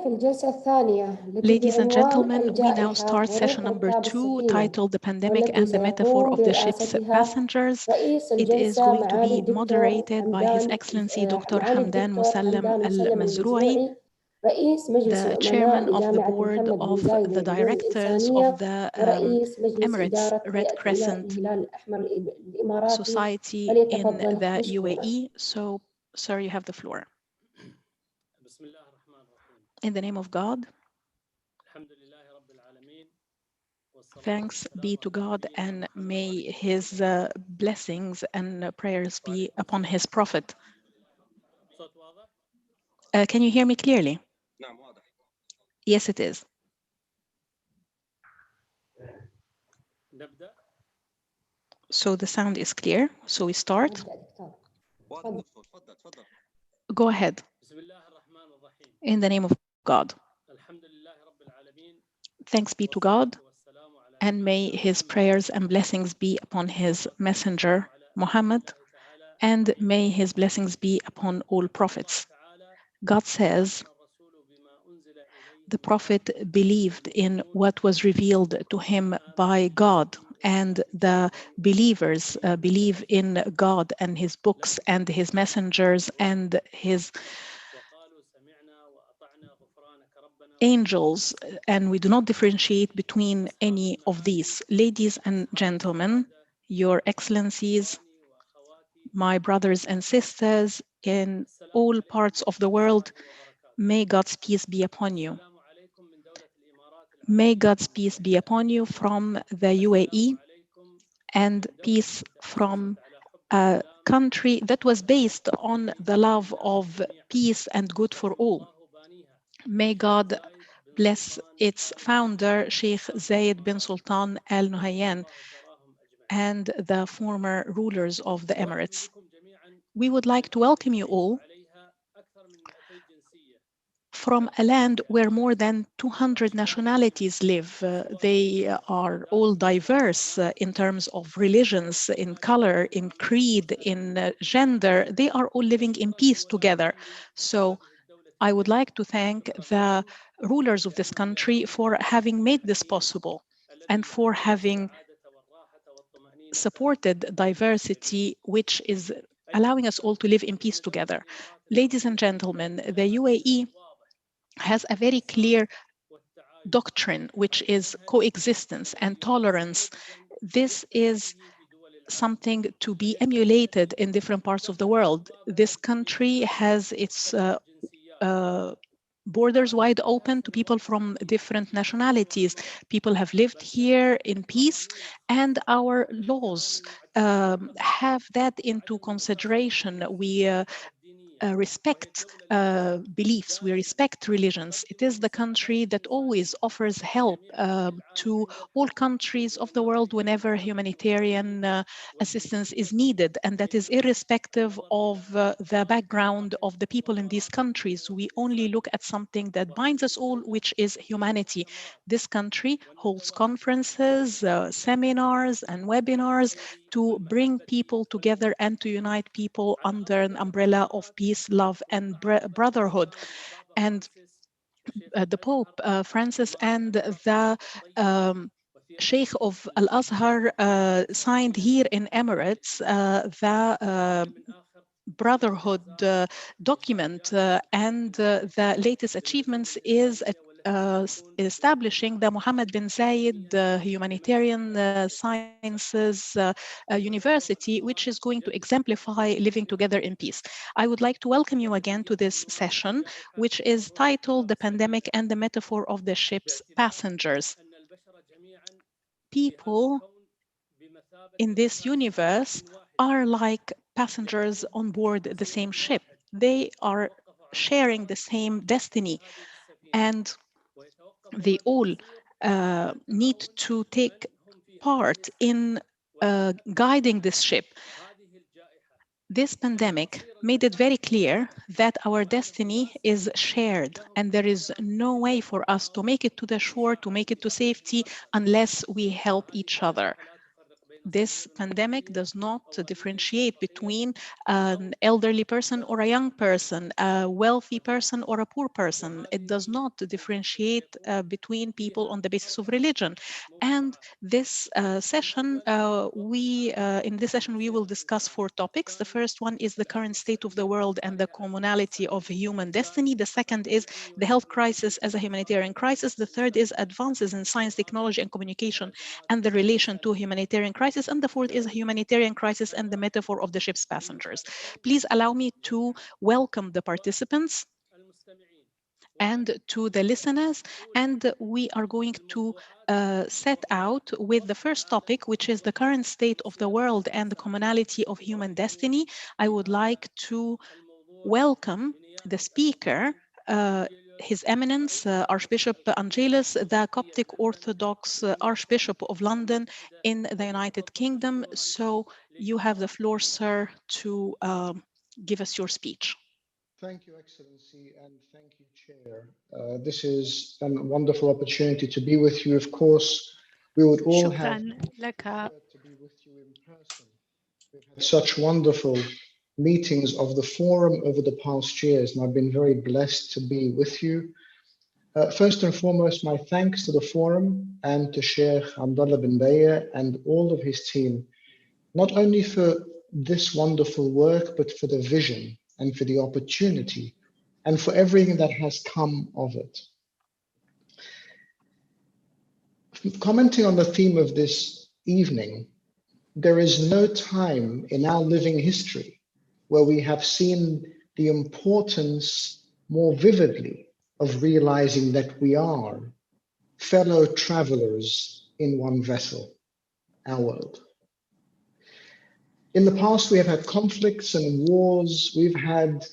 في الجلسة الثانية التي Ladies and بعنوان gentlemen, we now الجائحة start session وروح number ركاب 2, السفينة، titled The Pandemic والتي and the Metaphor سيقوم of the Ship's برئاستها Passengers. رئيس It is الجلسة going to معالي be الدكتور moderated by His حمدان Excellency Dr. معالي Hamdan الدكتور Musallam حمدان مسلم Al-Mazrui, المزروعي رئيس مجلس the الأمناء chairman of the لجامعة board محمد بن of زايد the للعلوم directors of الإنسانية the ورئيس مجلس Emirates إدارة Red هيئة Crescent الهلال الأحمر الإماراتي. Society in فليتفضل the مشكورا. UAE. So, sir, you have the floor. In the name of God, thanks be to God, and may His blessings and prayers be upon His Prophet. Can you hear me clearly? Yes, it is. So the sound is clear. So we start. Go ahead. In the name of God. Thanks be to God, and may His prayers and blessings be upon His messenger, Muhammad, and may His blessings be upon all prophets. God says, the Prophet believed in what was revealed to him by God, and the believers believe in God and His books and His messengers and His angels, and we do not differentiate between any of these. Ladies and gentlemen, Your Excellencies, my brothers and sisters in all parts of the world, may God's peace be upon you. May God's peace be upon you from the UAE, and peace from a country that was based on the love of peace and good for all. May God bless its founder, Sheikh Zayed bin Sultan Al Nahyan, and the former rulers of the Emirates. We would like to welcome you all from a land where more than 200 nationalities live. They are all diverse in terms of religions, in color, in creed, in gender. They are all living in peace together. So I would like to thank the rulers of this country for having made this possible and for having supported diversity, which is allowing us all to live in peace together. Ladies and gentlemen, the UAE has a very clear doctrine, which is coexistence and tolerance. This is something to be emulated in different parts of the world. This country has its borders wide open to people from different nationalities. People have lived here in peace, and our laws have that into consideration. We respect beliefs, we respect religions. It is the country that always offers help to all countries of the world whenever humanitarian assistance is needed, and that is irrespective of the background of the people in these countries. We only look at something that binds us all, which is humanity. This country holds conferences, seminars, and webinars to bring people together and to unite people under an umbrella of peace, love, and brotherhood. And the Pope Francis and the Sheikh of Al-Azhar signed here in Emirates the brotherhood document, and the latest achievements is establishing the Mohammed bin Zayed Humanitarian Sciences University, which is going to exemplify living together in peace. I would like to welcome you again to this session, which is titled The Pandemic and the Metaphor of the Ship's Passengers. People in this universe are like passengers on board the same ship. They are sharing the same destiny, and they all need to take part in guiding this ship. This pandemic made it very clear that our destiny is shared, and there is no way for us to make it to the shore, to make it to safety, unless we help each other. This pandemic does not differentiate between an elderly person or a young person, a wealthy person or a poor person. It does not differentiate between people on the basis of religion. And this session, in this session, we will discuss 4 topics. The first one is the current state of the world and the commonality of human destiny. The second is the health crisis as a humanitarian crisis. The third is advances in science, technology, and communication and the relation to humanitarian crisis. And the fourth is a humanitarian crisis and the metaphor of the ship's passengers. Please allow me to welcome the participants and to the listeners. And we are going to set out with the first topic, which is the current state of the world and the commonality of human destiny. I would like to welcome the speaker, His Eminence Archbishop Angelis, the Coptic Orthodox Archbishop of London in the United Kingdom. So you have the floor, sir, to give us your speech. Thank you, Excellency, and thank you, Chair. This is a wonderful opportunity to be with you. Of course, we would all have preferred to be with you in person. We've had such wonderful meetings of the forum over the past years, and I've been very blessed to be with you. First and foremost, my thanks to the forum and to Sheikh Abdullah bin Bayer and all of his team, not only for this wonderful work, but for the vision and for the opportunity and for everything that has come of it. Commenting on the theme of this evening, there is no time in our living history where we have seen the importance more vividly of realizing that we are fellow travelers in one vessel, our world. In the past, we have had conflicts and wars. We've had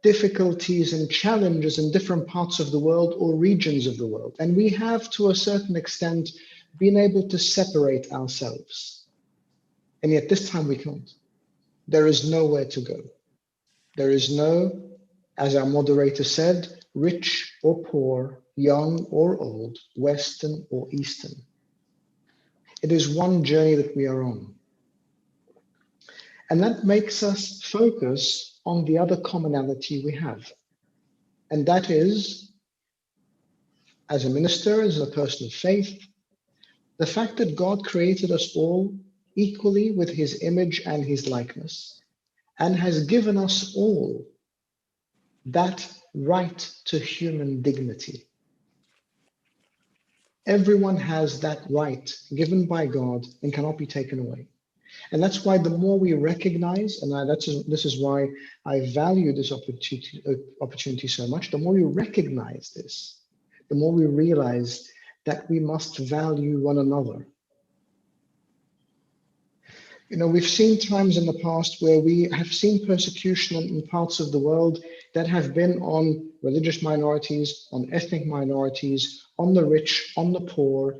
difficulties and challenges in different parts of the world or regions of the world. And we have, to a certain extent, been able to separate ourselves. And yet this time we can't. There is nowhere to go. There is no, as our moderator said, rich or poor, young or old, Western or Eastern. It is one journey that we are on. And that makes us focus on the other commonality we have. And that is, as a minister, as a person of faith, the fact that God created us all equally with his image and his likeness, and has given us all that right to human dignity. Everyone has that right given by God and cannot be taken away. And that's why the more we recognize, and this is why I value this opportunity so much, the more we recognize this, the more we realize that we must value one another. You know, we've seen times in the past where we have seen persecution in parts of the world that have been on religious minorities, on ethnic minorities, on the rich, on the poor.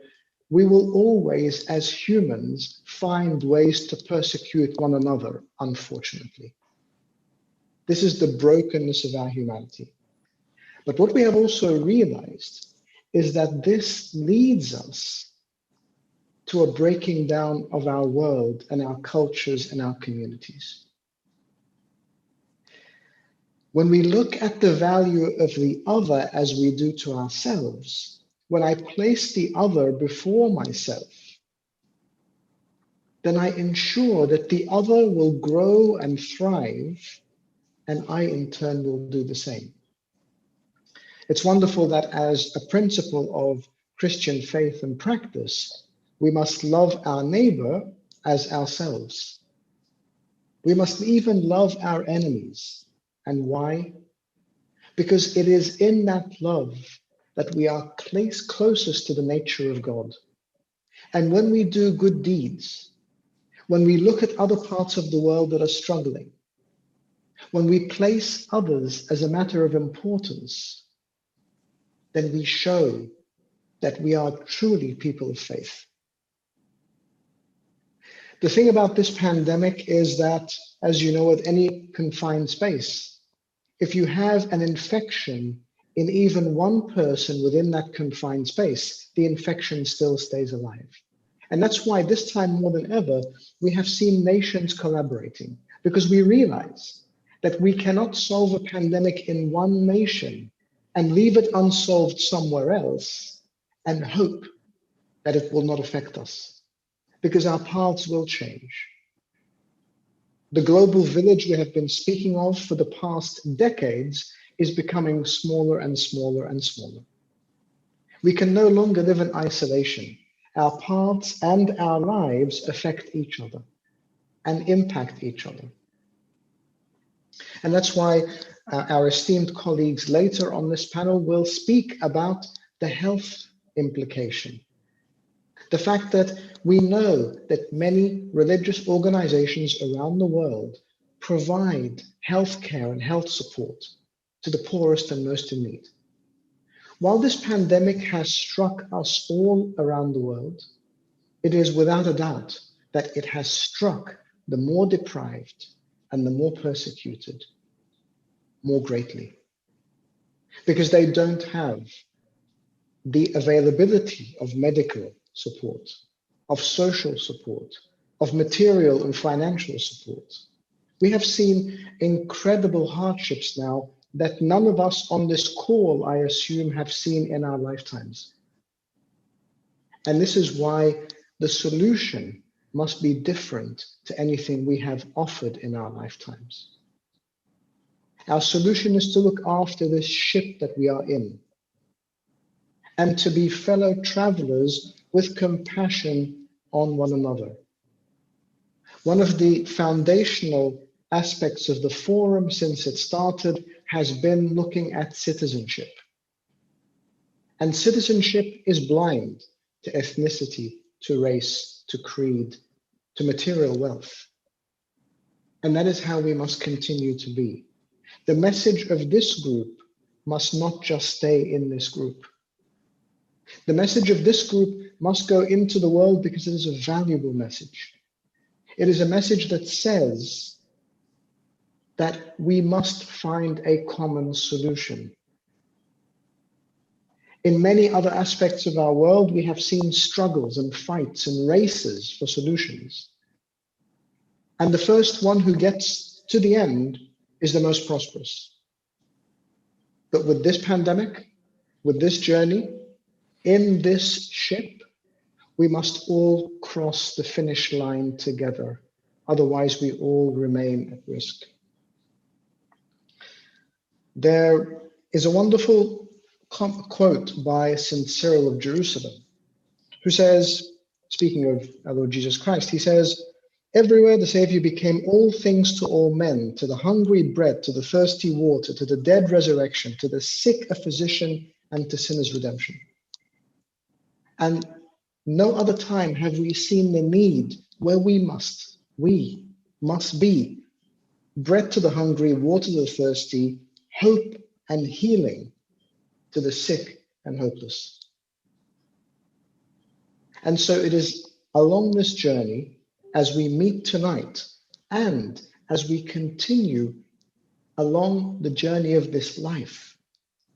We will always, as humans, find ways to persecute one another, unfortunately. This is the brokenness of our humanity. But what we have also realized is that this leads us to a breaking down of our world and our cultures and our communities. When we look at the value of the other as we do to ourselves, when I place the other before myself, then I ensure that the other will grow and thrive, and I in turn will do the same. It's wonderful that as a principle of Christian faith and practice, we must love our neighbor as ourselves. We must even love our enemies. And why? Because it is in that love that we are closest to the nature of God. And when we do good deeds, when we look at other parts of the world that are struggling, when we place others as a matter of importance, then we show that we are truly people of faith. The thing about this pandemic is that, as you know, with any confined space, if you have an infection in even one person within that confined space, the infection still stays alive. And that's why this time more than ever, we have seen nations collaborating, because we realize that we cannot solve a pandemic in one nation and leave it unsolved somewhere else and hope that it will not affect us, because our paths will change. The global village we have been speaking of for the past decades is becoming smaller and smaller and smaller. We can no longer live in isolation. Our paths and our lives affect each other and impact each other. And that's why our esteemed colleagues later on this panel will speak about the health implication. The fact that we know that many religious organizations around the world provide healthcare and health support to the poorest and most in need. While this pandemic has struck us all around the world, it is without a doubt that it has struck the more deprived and the more persecuted more greatly, because they don't have the availability of medical support, of social support, of material and financial support. We have seen incredible hardships now that none of us on this call, I assume, have seen in our lifetimes. And this is why the solution must be different to anything we have offered in our lifetimes. Our solution is to look after this ship that we are in and to be fellow travelers with compassion on one another. One of the foundational aspects of the forum since it started has been looking at citizenship. And citizenship is blind to ethnicity, to race, to creed, to material wealth. And that is how we must continue to be. The message of this group must not just stay in this group. The message of this group must go into the world because it is a valuable message. It is a message that says that we must find a common solution. In many other aspects of our world, we have seen struggles and fights and races for solutions. And the first one who gets to the end is the most prosperous. But with this pandemic, with this journey, in this ship, we must all cross the finish line together. Otherwise, we all remain at risk. There is a wonderful quote by St. Cyril of Jerusalem, who says, speaking of our Lord Jesus Christ, he says, "Everywhere the Savior became all things to all men, to the hungry bread, to the thirsty water, to the dead resurrection, to the sick a physician, and to sinners redemption." And no other time have we seen the need where we must be bread to the hungry, water to the thirsty, hope and healing to the sick and hopeless. And so it is along this journey, as we meet tonight, and as we continue along the journey of this life,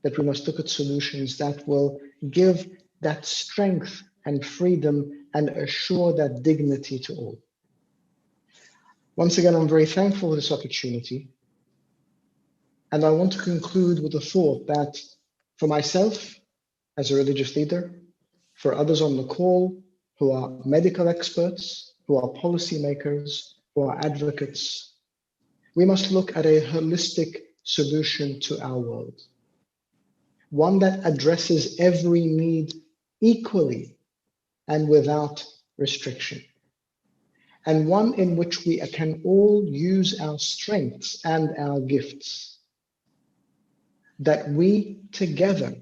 that we must look at solutions that will give that strength and freedom and assure that dignity to all. Once again, I'm very thankful for this opportunity. And I want to conclude with a thought that for myself, as a religious leader, for others on the call who are medical experts, who are policymakers, who are advocates, we must look at a holistic solution to our world. One that addresses every need equally and without restriction. And one in which we can all use our strengths and our gifts, that we together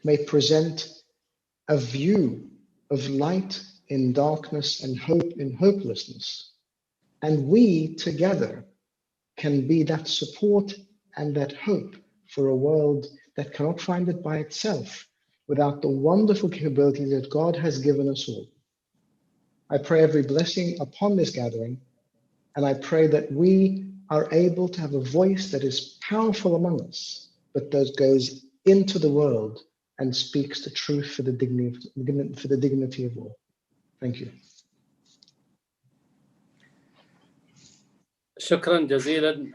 may present a view of light in darkness and hope in hopelessness. And we together can be that support and that hope for a world that cannot find it by itself without the wonderful capability that God has given us all. I pray every blessing upon this gathering, and I pray that we are able to have a voice that is powerful among us, but that goes into the world and speaks the truth for the dignity of all. Thank you. شكرا جزيلا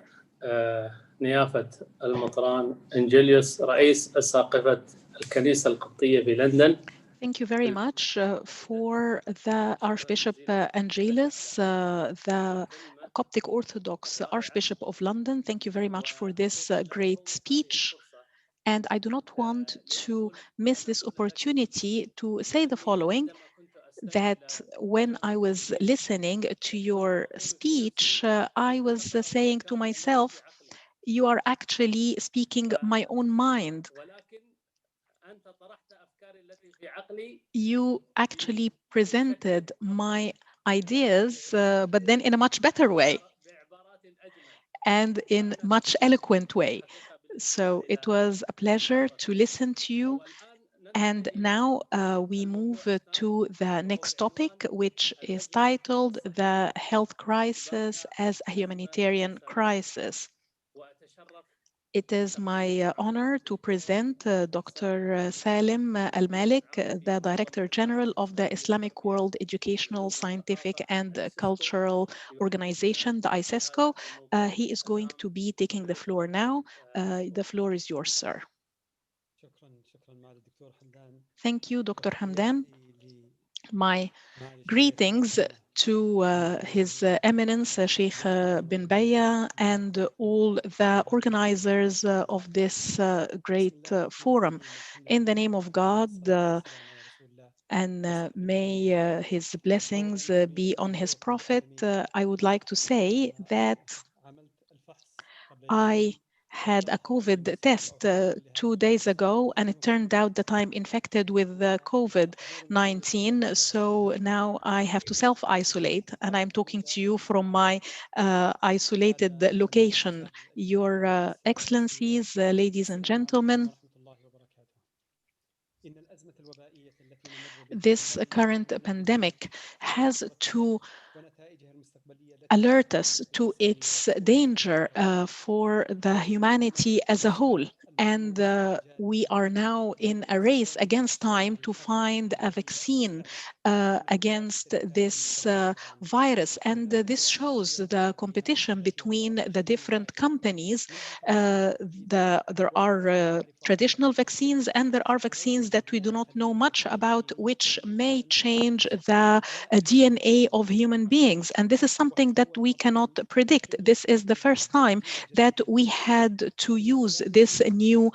نيافة المطران إنجيليوس رئيس أساقفة الكنيسة القبطية في لندن. Thank you very much for the Archbishop Angelis, the Coptic Orthodox Archbishop of London. Thank you very much for this great speech. And I do not want to miss this opportunity to say the following, that when I was listening to your speech, I was saying to myself, you are actually speaking my own mind. You actually presented my ideas, but then in a much better way and in much eloquent way. So it was a pleasure to listen to you. And now we move to the next topic, which is titled The Health Crisis as a Humanitarian Crisis. It is my honor to present Dr. Salim Al-Malik, the Director General of the Islamic World Educational, Scientific and Cultural Organization, the ISESCO. He is going to be taking the floor now. The floor is yours, sir. Thank you, Dr. Hamdan. My greetings to His Eminence Sheikh bin Baya and all the organizers of this great forum. In the name of God, and may His blessings be on His Prophet, I would like to say that I had a COVID test 2 days ago, and it turned out that I'm infected with COVID-19. So now I have to self-isolate, and I'm talking to you from my isolated location. Your Excellencies, ladies and gentlemen, this current pandemic has to alert us to its danger for the humanity as a whole. And we are now in a race against time to find a vaccine against this virus. And this shows the competition between the different companies. There are traditional vaccines, and there are vaccines that we do not know much about, which may change the DNA of human beings. And this is something that we cannot predict. This is the first time that we had to use this new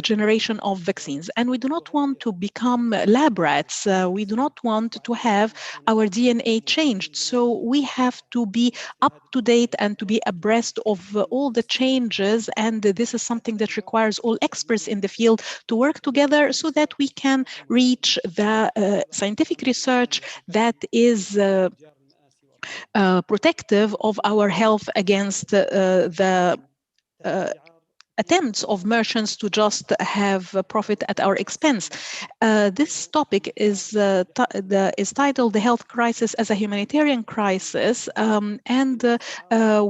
generation of vaccines. And we do not want to become lab rats. We do not want to have our DNA changed. So we have to be up to date and to be abreast of all the changes. And this is something that requires all experts in the field to work together so that we can reach the scientific research that is protective of our health against the attempts of merchants to just have a profit at our expense. This topic is titled "The Health Crisis as a Humanitarian Crisis," and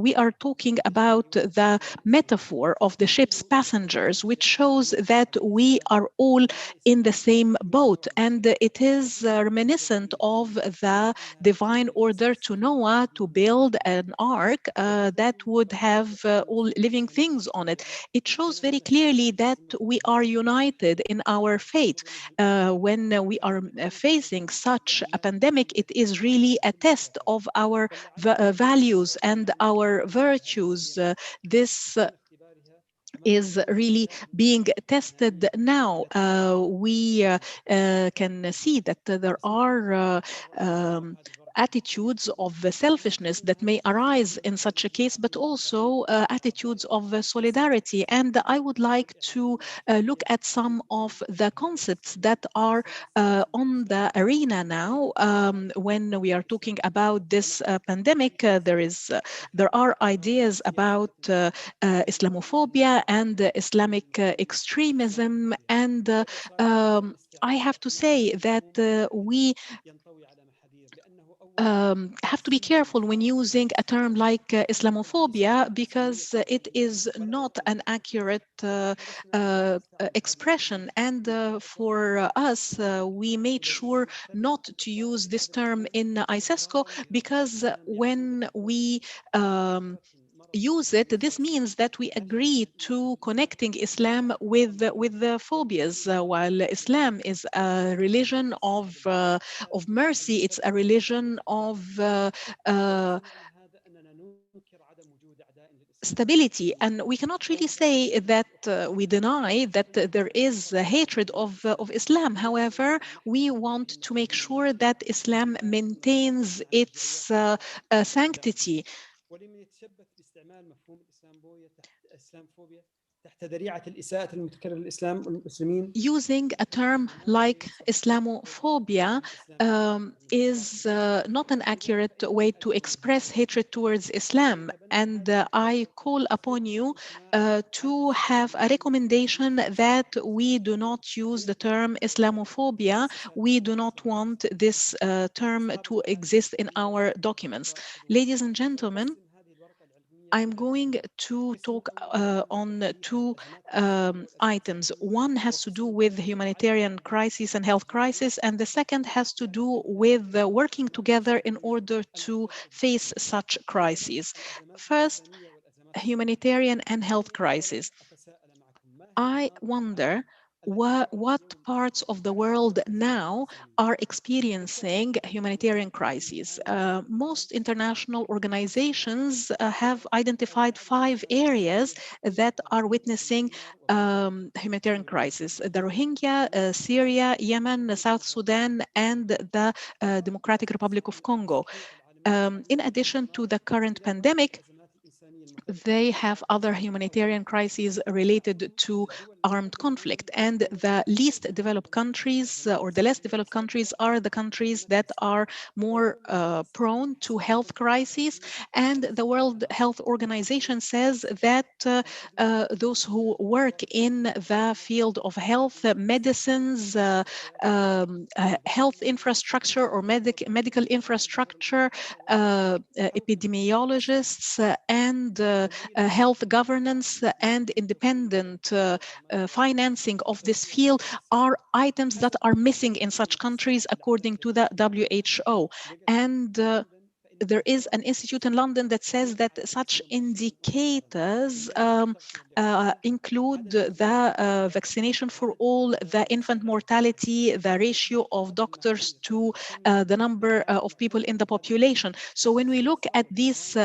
we are talking about the metaphor of the ship's passengers, which shows that we are all in the same boat, and it is reminiscent of the divine order to Noah to build an ark that would have all living things on it. It shows very clearly that we are united in our faith. When we are facing such a pandemic, it is really a test of our values and our virtues. This is really being tested now. We can see that there are attitudes of selfishness that may arise in such a case, but also attitudes of solidarity. And I would like to look at some of the concepts that are on the arena now. When we are talking about this pandemic, there are ideas about Islamophobia and Islamic extremism. And I have to say that we have to be careful when using a term like Islamophobia, because it is not an accurate expression. And for us, we made sure not to use this term in ISESCO, because when we use it, this means that we agree to connecting Islam with the phobias. While Islam is a religion of mercy, it's a religion of stability, and we cannot really say that we deny that there is a hatred of Islam. However, we want to make sure that Islam maintains its sanctity. ولمن يتشبث باستعمال مفهوم الإسلامفوبيا تحت ذريعة الإساءة المتكررة للإسلام والمسلمين. Using a term like Islamophobia is not an accurate way to express hatred towards Islam. And I call upon you to have a recommendation that we do not use the term Islamophobia. We do not want this term to exist in our documents. Ladies and gentlemen, I'm going to talk on two items. One has to do with humanitarian crisis and health crisis, and the second has to do with working together in order to face such crises. First, humanitarian and health crisis. I wonder what parts of the world now are experiencing humanitarian crises. Most international organizations have identified 5 areas that are witnessing humanitarian crisis: the Rohingya, Syria, Yemen, South Sudan, and the Democratic Republic of Congo. In addition to the current pandemic, they have other humanitarian crises related to armed conflict. And the least developed countries or the less developed countries are the countries that are more prone to health crises. And the World Health Organization says that those who work in the field of health, medicines, health infrastructure or medical infrastructure, epidemiologists, and health governance and independent financing of this field are items that are missing in such countries according to the WHO. And there is an institute in London that says that such indicators include the vaccination for all, the infant mortality, the ratio of doctors to the number of people in the population. So when we look at these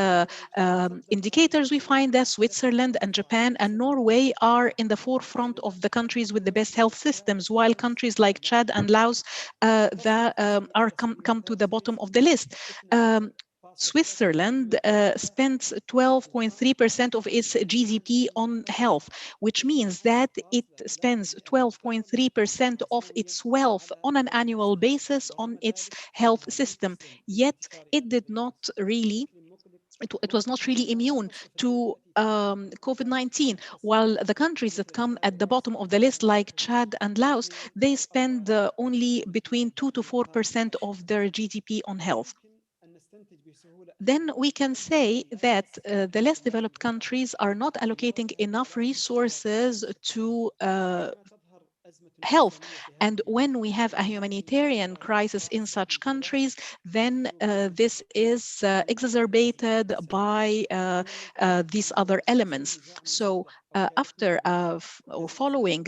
indicators, we find that Switzerland and Japan and Norway are in the forefront of the countries with the best health systems, while countries like Chad and Laos are come to the bottom of the list. Switzerland spends 12.3% of its GDP on health, which means that it spends 12.3% of its wealth on an annual basis on its health system. Yet it did not really it was not really immune to COVID-19, while the countries that come at the bottom of the list, like Chad and Laos, they spend only between 2 to 4% of their GDP on health. Then we can say that the less developed countries are not allocating enough resources to health. And when we have a humanitarian crisis in such countries, then this is exacerbated by these other elements. So after or following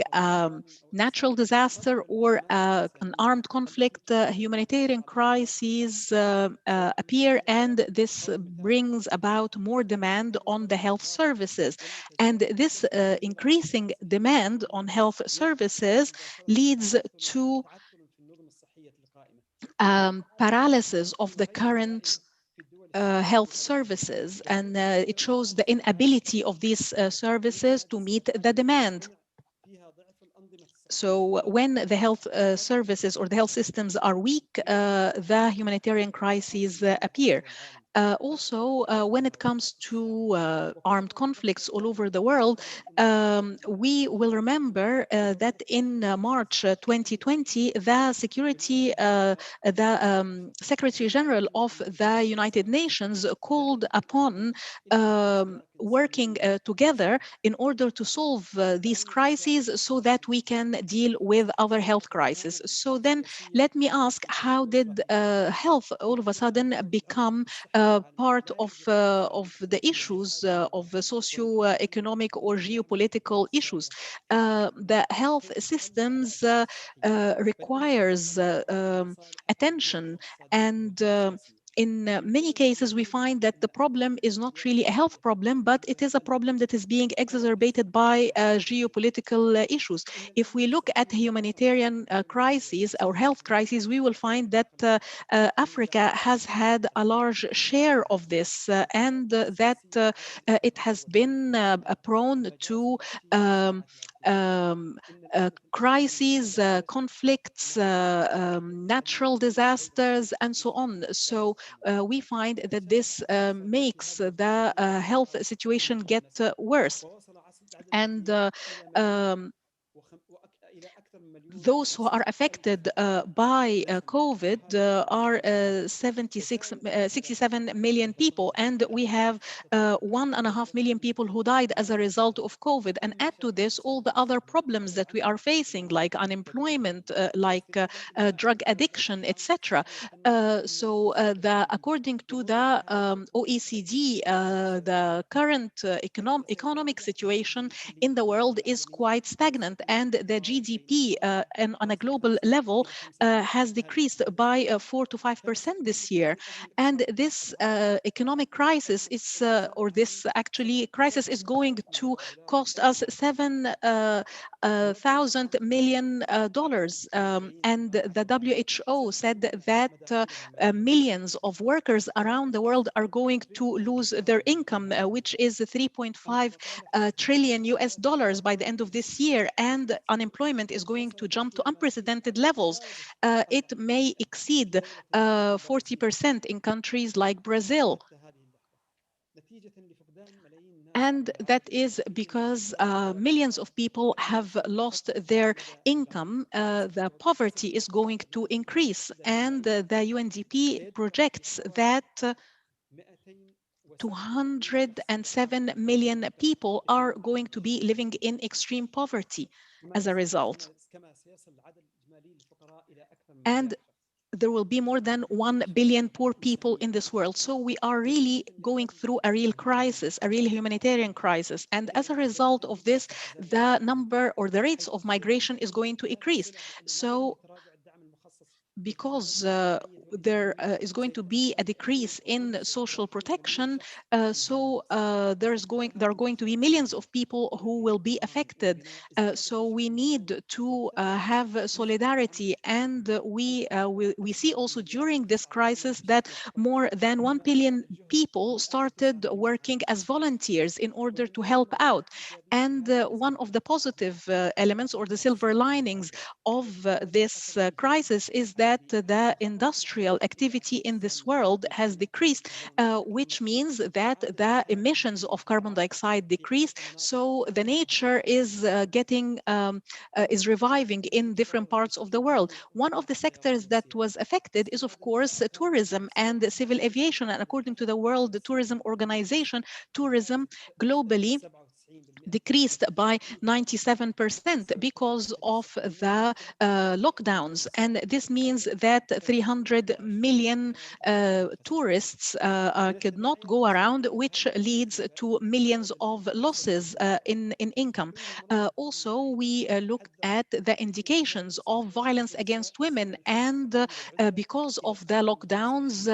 natural disaster or an armed conflict, humanitarian crises appear, and this brings about more demand on the health services. And this increasing demand on health services leads to paralysis of the current health services, and it shows the inability of these services to meet the demand. So when the health services or the health systems are weak, the humanitarian crises appear. Also, when it comes to armed conflicts all over the world, we will remember that in March 2020, the Secretary General of the United Nations called upon working together in order to solve these crises so that we can deal with other health crises. So then let me ask, how did health all of a sudden become part of the issues of the socio-economic or geopolitical issues? The health systems requires attention, and in many cases, we find that the problem is not really a health problem, but it is a problem that is being exacerbated by geopolitical issues. If we look at humanitarian crises or health crises, we will find that Africa has had a large share of this, and that it has been prone to crises, conflicts, natural disasters, and so on. So we find that this makes the health situation get worse. And those who are affected by COVID are 67 million people, and we have 1.5 million people who died as a result of COVID. And add to this all the other problems that we are facing, like unemployment, drug addiction, etc. According to the OECD, the current economic situation in the world is quite stagnant, and the GDP and on a global level has decreased by 4 to 5% this year. And this economic crisis is, or this actually crisis is going to cost us $7,000 million. And the WHO said that millions of workers around the world are going to lose their income, which is 3.5 trillion US dollars by the end of this year, and unemployment is going to jump to unprecedented levels. It may exceed 40% in countries like Brazil. And that is because millions of people have lost their income. The poverty is going to increase, and the UNDP projects that 207 million people are going to be living in extreme poverty as a result. And there will be more than 1 billion poor people in this world. So we are really going through a real crisis, a real humanitarian crisis. And as a result of this, the number or the rates of migration is going to increase. So because there is going to be a decrease in social protection, there are going to be millions of people who will be affected. So we need to have solidarity, and we see also during this crisis that more than 1 billion people started working as volunteers in order to help out. And one of the positive elements or the silver linings of this crisis is that the industrial activity in this world has decreased, which means that the emissions of carbon dioxide decrease. So the nature is is reviving in different parts of the world. One of the sectors that was affected is, of course, tourism and civil aviation. And according to the World Tourism Organization, tourism globally decreased by 97% because of the lockdowns. And this means that 300 million tourists could not go around, which leads to millions of losses in income. Also, we looked at the indications of violence against women, and because of the lockdowns,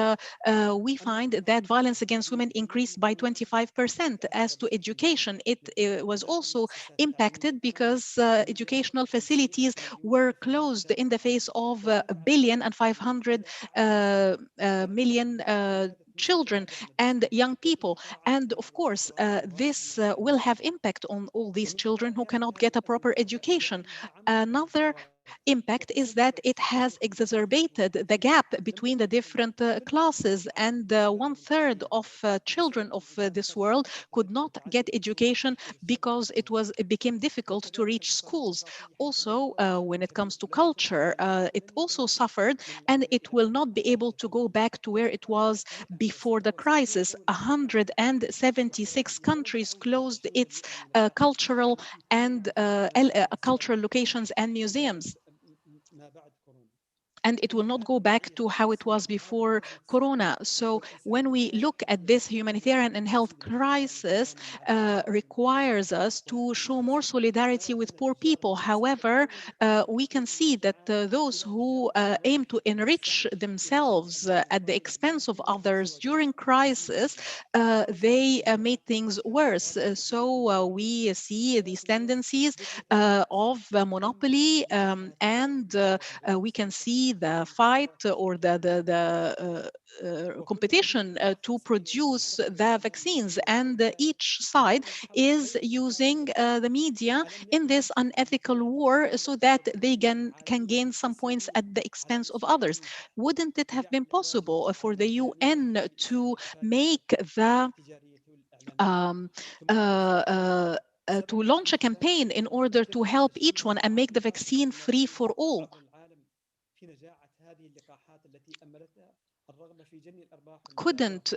we find that violence against women increased by 25%. As to education, it was also impacted because educational facilities were closed in the face of 1,500,000,000 children and young people. And of course, this will have impact on all these children who cannot get a proper education. Another impact is that it has exacerbated the gap between the different classes, and 1/3 of children of this world could not get education because it became difficult to reach schools. Also, when it comes to culture, it also suffered, and it will not be able to go back to where it was before the crisis. 176 countries closed its cultural and cultural locations and museums, and it will not go back to how it was before Corona. So when we look at this humanitarian and health crisis, requires us to show more solidarity with poor people. However, we can see that those who aim to enrich themselves at the expense of others during crisis, they made things worse. So we see these tendencies of monopoly, and we can see the fight or the competition to produce the vaccines, and each side is using the media in this unethical war so that they can gain some points at the expense of others. Wouldn't it have been possible for the UN to make the um, to launch a campaign in order to help each one and make the vaccine free for all? Couldn't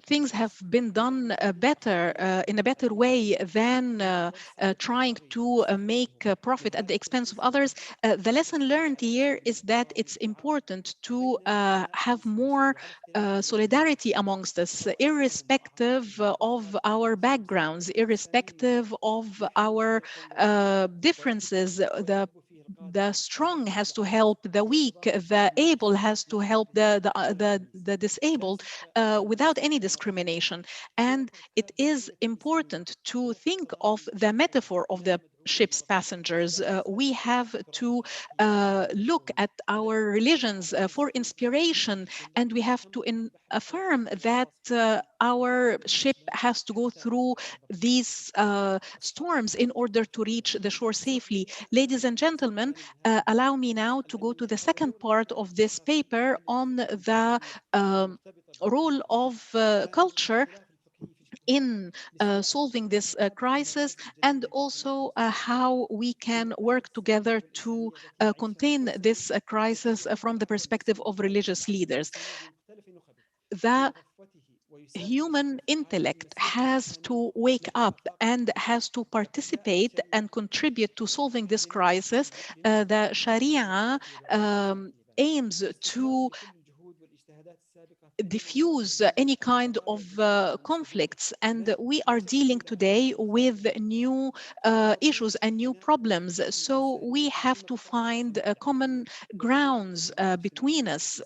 things have been done better in a better way than trying to make profit at the expense of others? The lesson learned here is that it's important to have more solidarity amongst us, irrespective of our backgrounds, irrespective of our differences. The strong has to help the weak, the able has to help the disabled without any discrimination. And it is important to think of the metaphor of the ship's passengers. We have to look at our religions for inspiration, and we have to affirm that our ship has to go through these storms in order to reach the shore safely. Ladies and gentlemen, allow me now to go to the second part of this paper on the role of culture in solving this crisis, and also how we can work together to contain this crisis from the perspective of religious leaders. The human intellect has to wake up and has to participate and contribute to solving this crisis. The Sharia aims to diffuse any kind of conflicts, and we are dealing today with new issues and new problems. So we have to find common grounds between us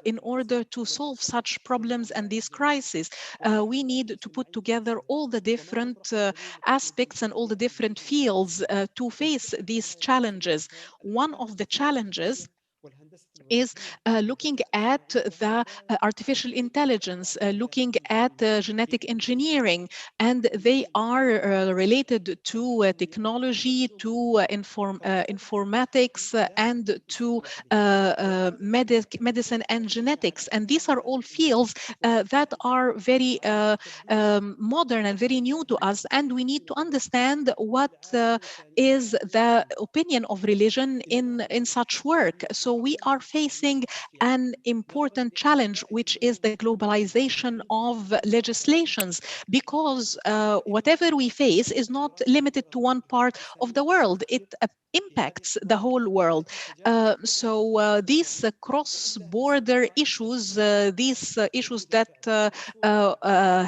in order to solve such problems and these crises. We need to put together all the different aspects and all the different fields to face these challenges. One of the challenges is looking at the artificial intelligence, looking at genetic engineering, and they are related to technology, to informatics, and to medicine and genetics. And these are all fields that are very modern and very new to us, and we need to understand what is the opinion of religion in such work. So we are facing an important challenge, which is the globalization of legislations, because whatever we face is not limited to one part of the world. It impacts the whole world. So these cross-border issues, these issues that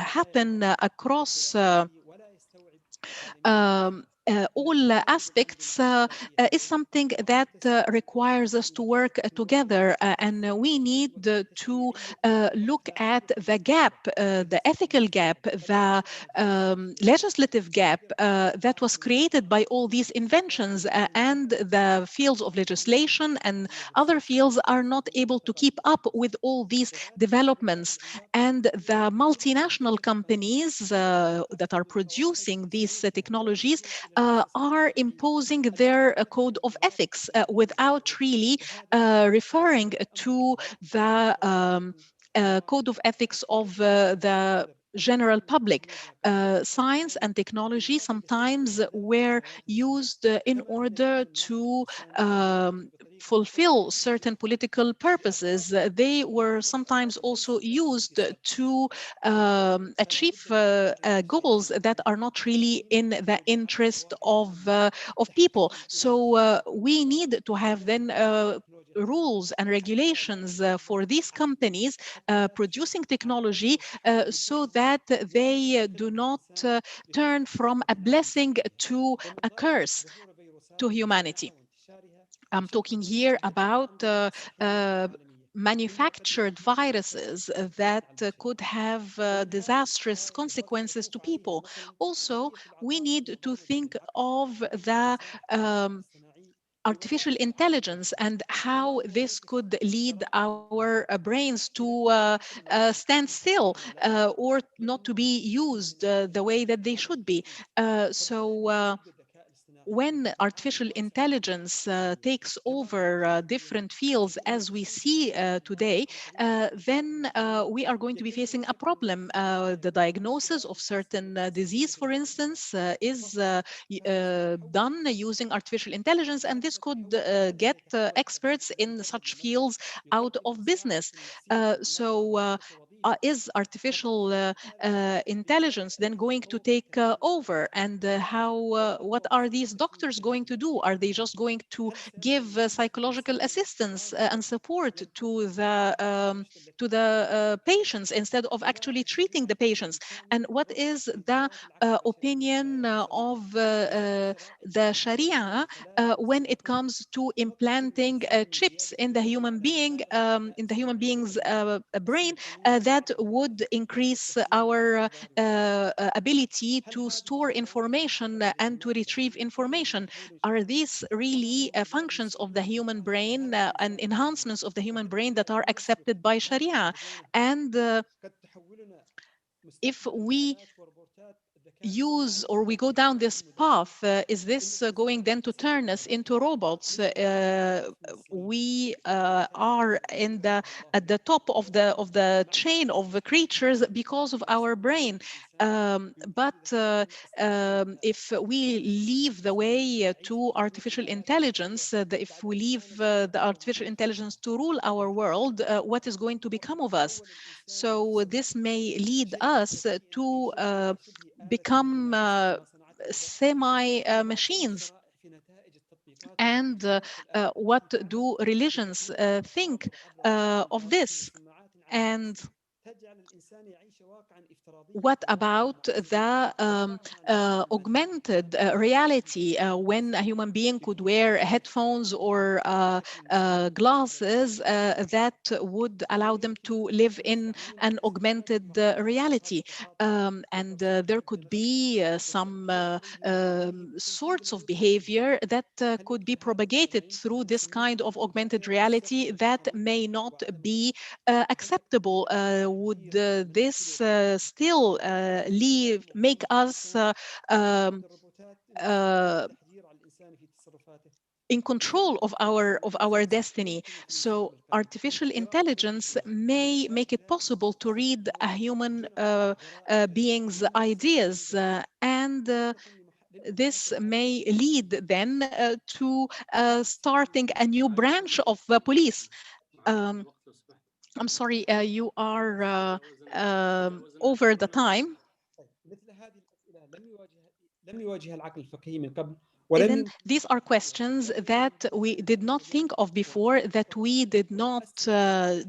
happen across all aspects is something that requires us to work together, and we need to look at the gap, the ethical gap, the legislative gap that was created by all these inventions, and the fields of legislation and other fields are not able to keep up with all these developments. And the multinational companies that are producing these technologies are imposing their code of ethics without really referring to the code of ethics of the general public. Science and technology sometimes were used in order to fulfill certain political purposes. They were sometimes also used to achieve goals that are not really in the interest of people. So we need to have then rules and regulations for these companies producing technology so that they do not turn from a blessing to a curse to humanity. I'm talking here about manufactured viruses that could have disastrous consequences to people. Also, we need to think of the artificial intelligence and how this could lead our brains to stand still or not to be used the way that they should be. So when artificial intelligence takes over different fields as we see today, then we are going to be facing a problem. The diagnosis of certain disease, for instance, is done using artificial intelligence, and this could get experts in such fields out of business. Is artificial intelligence then going to take over, and what are these doctors going to do? Are they just going to give psychological assistance and support to the patients instead of actually treating the patients? And what is the opinion of the Sharia when it comes to implanting chips in the human being, in the human being's brain, that would increase our ability to store information and to retrieve information? Are these really functions of the human brain and enhancements of the human brain that are accepted by Sharia? And if we use or we go down this path, is this going then to turn us into robots? We are in the at the top of the chain of the creatures because of our brain. But if we leave the way to artificial intelligence, if we leave the artificial intelligence to rule our world, what is going to become of us? So this may lead us to become semi machines. And what do religions think of this? And what about the augmented reality, when a human being could wear headphones or glasses that would allow them to live in an augmented reality? And there could be some sorts of behavior that could be propagated through this kind of augmented reality that may not be acceptable. Would this still make us uh, in control of our destiny? So artificial intelligence may make it possible to read a human being's ideas, and this may lead then to starting a new branch of police. Um, I'm sorry, you are over the time. مثل هذه الأسئلة لم يواجهها العقل الفقهي من قبل. Then these are questions that we did not think of before, that we did not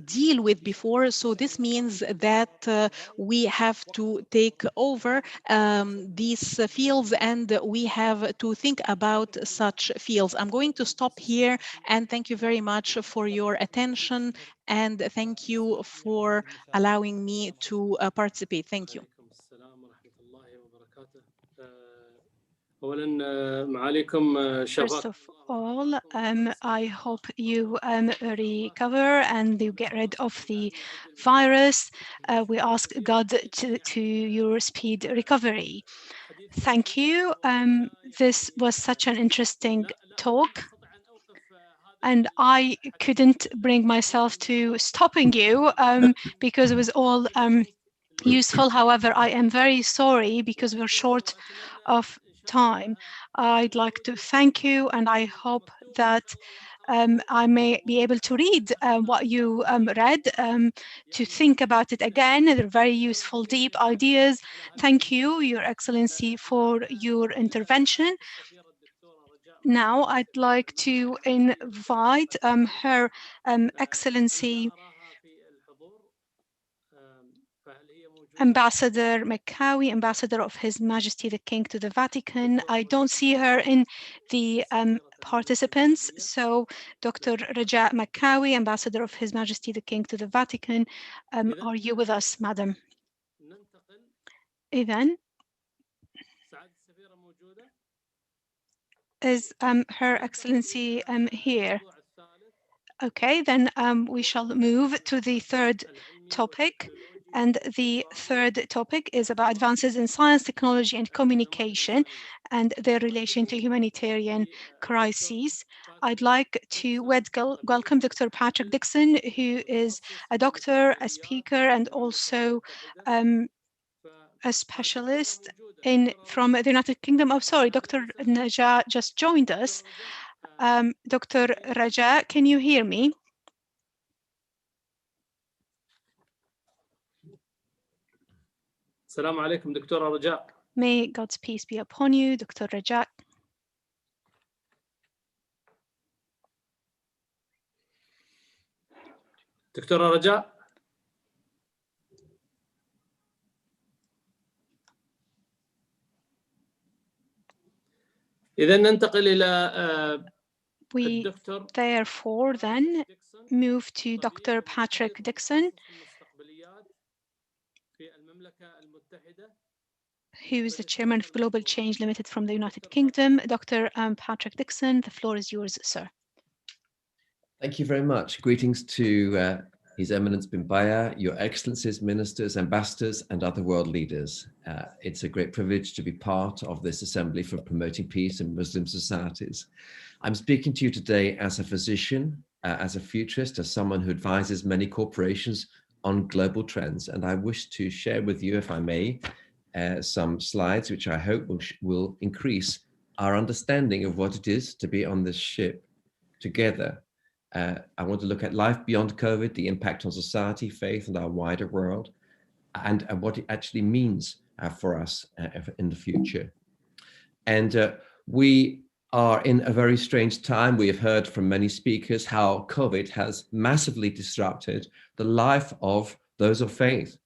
deal with before. So this means that we have to take over these fields, and we have to think about such fields. I'm going to stop here, and thank you very much for your attention, and thank you for allowing me to participate. Thank you. أولا معاليكم First شفاء. of all, I hope you recover and you get rid of the virus. We ask God to your speed recovery. Thank you. This was such an interesting talk, and I couldn't bring myself to stopping you because it was all useful. However, I am very sorry because we're short of time. I'd like to thank you, and I hope that I may be able to read what you read, to think about it again. They're very useful, deep ideas. Thank you, Your Excellency, for your intervention. Now, I'd like to invite Her Excellency Ambassador Makawi, Ambassador of His Majesty the King to the Vatican. I don't see her in the participants. So Dr. Raja Makawi, Ambassador of His Majesty the King to the Vatican, are you with us, Madam? Then is Her Excellency here? Okay, then we shall move to the third topic. And the third topic is about advances in science, technology, and communication and their relation to humanitarian crises. I'd like to welcome Dr. Patrick Dixon, who is a doctor, a speaker, and also a specialist from the United Kingdom. Oh, sorry, Dr. Najah just joined us. Dr. Raja, can you hear me? السلام عليكم دكتورة رجاء. May God's peace be upon you, Dr. Raja. دكتورة رجاء. إذا ننتقل إلى We therefore then move to Dr. Patrick Dixon, who is the chairman of Global Change Limited from the United Kingdom. Dr. Patrick Dixon, the floor is yours, sir. Thank you very much. Greetings to His Eminence Bin Baya, Your Excellencies, Ministers, Ambassadors, and other world leaders. It's a great privilege to be part of this assembly for promoting peace in Muslim societies. I'm speaking to you today as a physician, as a futurist, as someone who advises many corporations on global trends. And I wish to share with you, if I may, some slides which I hope will increase our understanding of what it is to be on this ship together. I want to look at life beyond COVID, the impact on society, faith, and our wider world, and what it actually means for us in the future. And we are in a very strange time. We have heard from many speakers how COVID has massively disrupted the life of those of faith,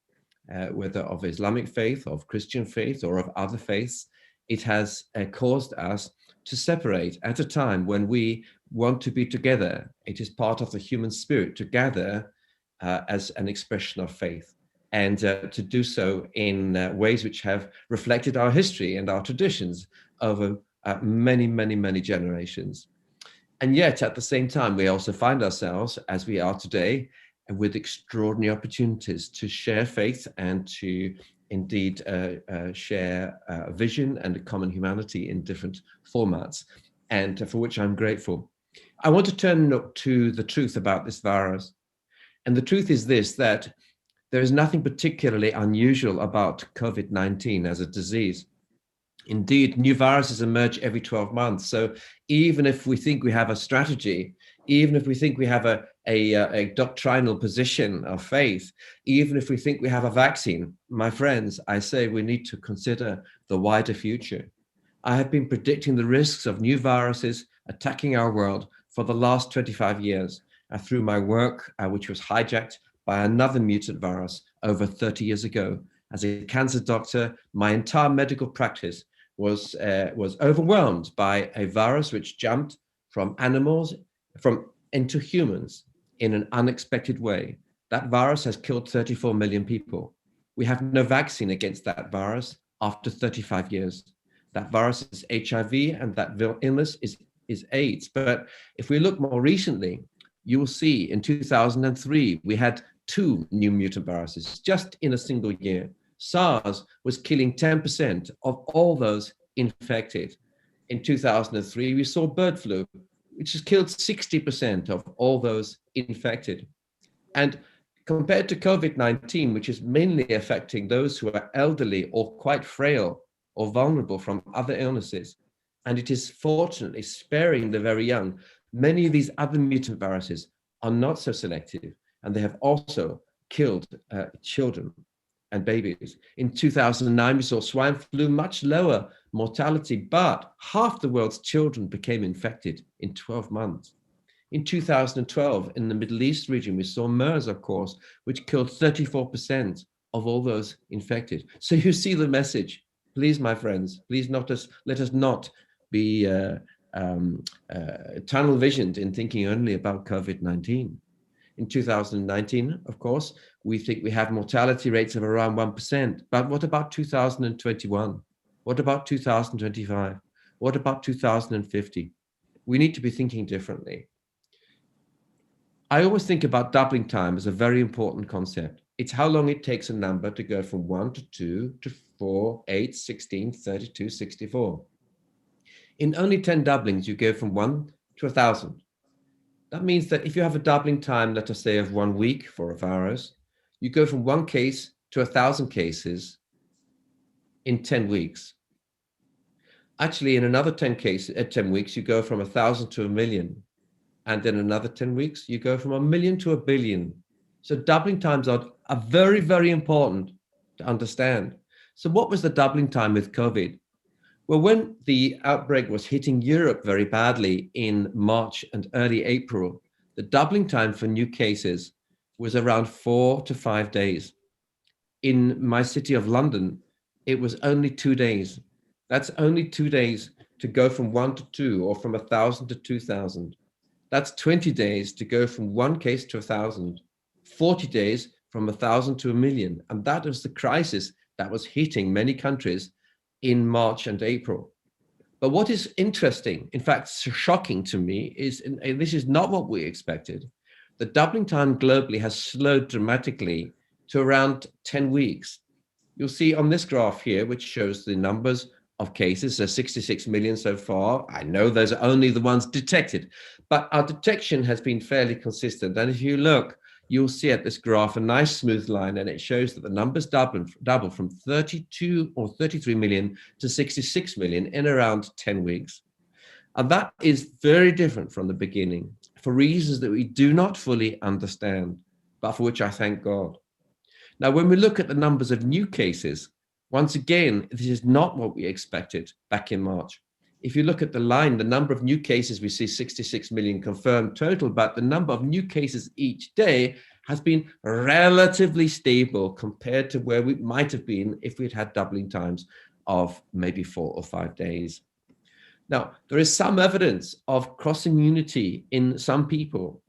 whether of Islamic faith, of Christian faith, or of other faiths. It has caused us to separate at a time when we want to be together. It is part of the human spirit to gather as an expression of faith, and to do so in ways which have reflected our history and our traditions over many, many, many generations. And yet at the same time, we also find ourselves, as we are today, with extraordinary opportunities to share faith and to indeed share vision and a common humanity in different formats, and for which I'm grateful. I want to turn to the truth about this virus. And the truth is this, that there is nothing particularly unusual about COVID-19 as a disease. Indeed, new viruses emerge every 12 months. So even if we think we have a strategy, even if we think we have a doctrinal position of faith, even if we think we have a vaccine, my friends, I say we need to consider the wider future. I have been predicting the risks of new viruses attacking our world for the last 25 years through my work, which was hijacked by another mutant virus over 30 years ago. As a cancer doctor, my entire medical practice was overwhelmed by a virus which jumped from animals into humans in an unexpected way. That virus has killed 34 million people. We have no vaccine against that virus after 35 years. That virus is HIV, and that illness is AIDS. But if we look more recently, you will see in 2003, we had 2 new mutant viruses just in a single year. SARS was killing 10% of all those infected. In 2003, we saw bird flu, which has killed 60% of all those infected. And compared to COVID-19, which is mainly affecting those who are elderly or quite frail or vulnerable from other illnesses, and it is fortunately sparing the very young, many of these other mutant viruses are not so selective, and they have also killed children and babies. In 2009, we saw swine flu, much lower mortality, but half the world's children became infected in 12 months. In 2012, in the Middle East region, we saw MERS, of course, which killed 34% of all those infected. So you see the message. Please, my friends, please let us not be tunnel visioned in thinking only about COVID-19. In 2019, of course, we think we have mortality rates of around 1%. But what about 2021? What about 2025? What about 2050? We need to be thinking differently. I always think about doubling time as a very important concept. It's how long it takes a number to go from 1 to 2 to 4, 8, 16, 32, 64. In only 10 doublings, you go from 1 to 1,000. That means that if you have a doubling time, let us say of 1 week for a virus, you go from 1 case to 1,000 cases in 10 weeks. Actually, in another 10 weeks, you go from 1,000 to 1 million. And in another 10 weeks, you go from 1 million to 1 billion. So doubling times are very, very important to understand. So what was the doubling time with COVID? Well, when the outbreak was hitting Europe very badly in March and early April, the doubling time for new cases was around 4 to 5 days. In my city of London, it was only 2 days. That's only 2 days to go from 1 to 2 or from 1,000 to 2,000. That's 20 days to go from 1 case to 1,000, 40 days from 1,000 to 1 million. And that was the crisis that was hitting many countries in March and April. But what is interesting, in fact, shocking to me, is, and this is not what we expected, the doubling time globally has slowed dramatically to around 10 weeks. You'll see on this graph here, which shows the numbers of cases, so 66 million so far. I know those are only the ones detected, but our detection has been fairly consistent. And if you look, you'll see at this graph a nice smooth line, and it shows that the numbers double from 32 or 33 million to 66 million in around 10 weeks. And that is very different from the beginning for reasons that we do not fully understand, but for which I thank God. Now, when we look at the numbers of new cases, once again, this is not what we expected back in March. If you look at the line, the number of new cases, we see 66 million confirmed total, but the number of new cases each day has been relatively stable compared to where we might have been if we'd had doubling times of maybe 4 or 5 days. Now, there is some evidence of cross-immunity in some people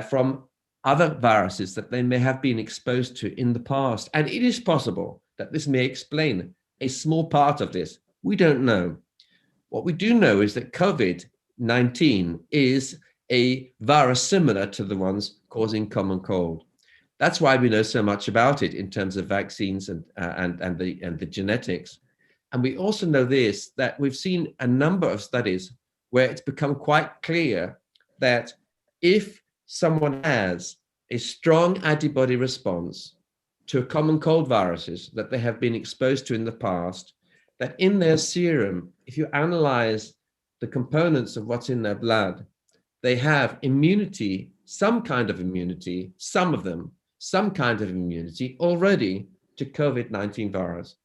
from other viruses that they may have been exposed to in the past. And it is possible that this may explain a small part of this. We don't know. What we do know is that COVID-19 is a virus similar to the ones causing common cold. That's why we know so much about it in terms of vaccines and the genetics. And we also know this, that we've seen a number of studies where it's become quite clear that if someone has a strong antibody response to common cold viruses that they have been exposed to in the past, that in their serum, if you analyze the components of what's in their blood, they have immunity, some kind of immunity, some of them, some kind of immunity already to COVID-19 virus.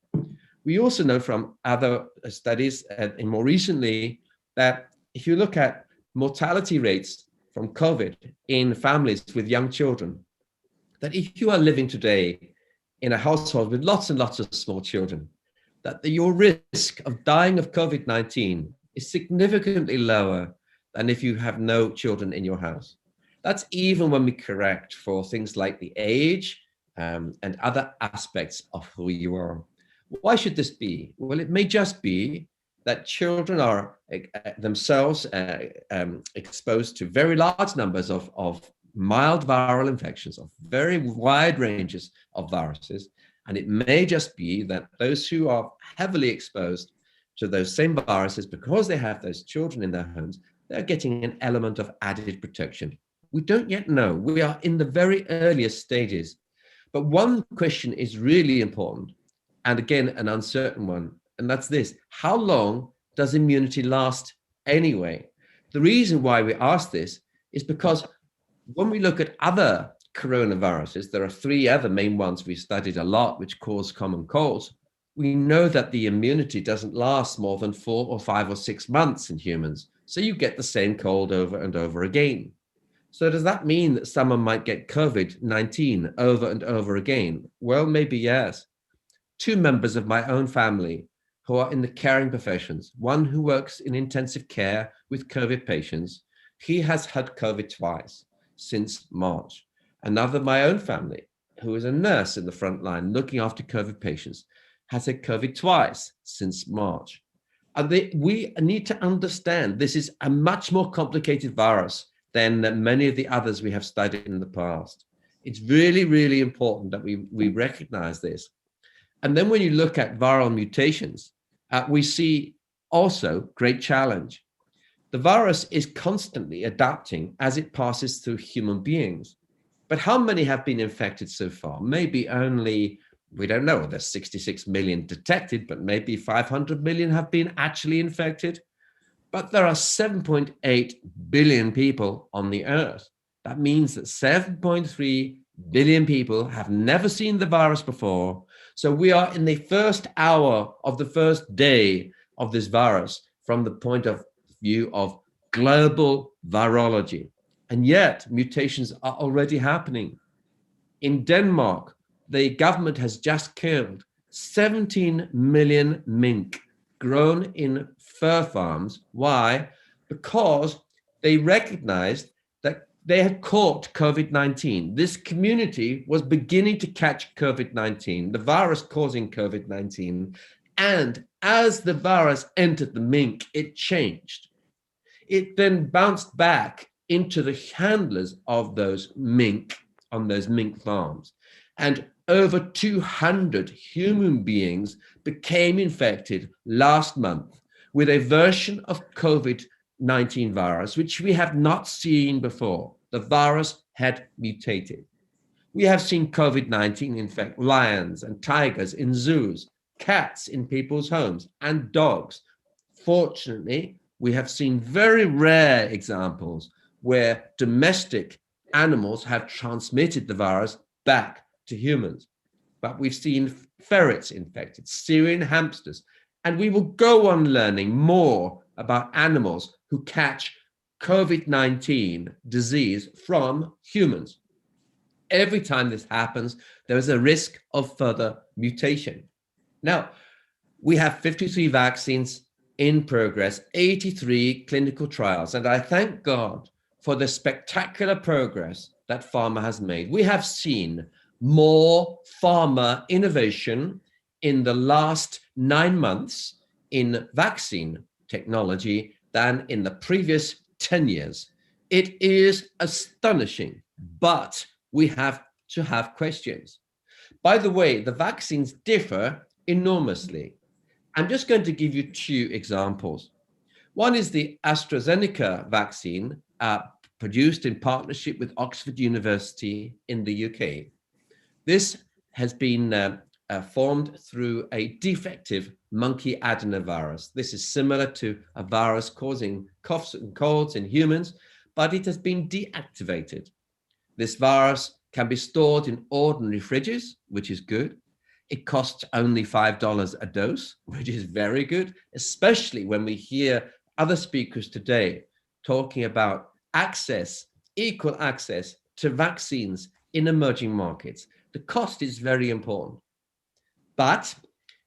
We also know from other studies and more recently that if you look at mortality rates from COVID in families with young children, that if you are living today in a household with lots and lots of small children, that your risk of dying of COVID-19 is significantly lower than if you have no children in your house. That's even when we correct for things like the age and other aspects of who you are. Why should this be? Well, it may just be that children are themselves exposed to very large numbers of mild viral infections, of very wide ranges of viruses. And it may just be that those who are heavily exposed to those same viruses, because they have those children in their homes, they're getting an element of added protection. We don't yet know. We are in the very earliest stages. But one question is really important, and again, an uncertain one, and that's this: how long does immunity last anyway? The reason why we ask this is because when we look at other coronaviruses, there are 3 other main ones we studied a lot, which cause common colds. We know that the immunity doesn't last more than 4 or 5 or 6 months in humans. So you get the same cold over and over again. So does that mean that someone might get COVID-19 over and over again? Well, maybe yes. 2 members of my own family who are in the caring professions, one who works in intensive care with COVID patients, he has had COVID twice since March. Another, my own family, who is a nurse in the front line looking after COVID patients, has had COVID twice since March. And we need to understand this is a much more complicated virus than many of the others we have studied in the past. It's really, really important that we recognize this. And then when you look at viral mutations, we see also great challenge. The virus is constantly adapting as it passes through human beings. But how many have been infected so far? Maybe only, we don't know, there's 66 million detected, but maybe 500 million have been actually infected. But there are 7.8 billion people on the earth. That means that 7.3 billion people have never seen the virus before. So we are in the first hour of the first day of this virus from the point of view of global virology. And yet mutations are already happening. In Denmark, the government has just killed 17 million mink grown in fur farms. Why? Because they recognized that they had caught COVID-19. This community was beginning to catch COVID-19, the virus causing COVID-19. And as the virus entered the mink, it changed. It then bounced back into the handlers of those mink on those mink farms. And over 200 human beings became infected last month with a version of COVID-19 virus, which we have not seen before. The virus had mutated. We have seen COVID-19 infect lions and tigers in zoos, cats in people's homes, and dogs. Fortunately, we have seen very rare examples where domestic animals have transmitted the virus back to humans. But we've seen ferrets infected, Syrian hamsters, and we will go on learning more about animals who catch COVID-19 disease from humans. Every time this happens, there is a risk of further mutation. Now, we have 53 vaccines in progress, 83 clinical trials, and I thank God for the spectacular progress that pharma has made. We have seen more pharma innovation in the last 9 months in vaccine technology than in the previous 10 years. It is astonishing, but we have to have questions. By the way, the vaccines differ enormously. I'm just going to give you 2 examples. One is the AstraZeneca vaccine produced in partnership with Oxford University in the UK. This has been formed through a defective monkey adenovirus. This is similar to a virus causing coughs and colds in humans, but it has been deactivated. This virus can be stored in ordinary fridges, which is good. It costs only $5 a dose, which is very good, especially when we hear other speakers today talking about access, equal access to vaccines in emerging markets. The cost is very important. But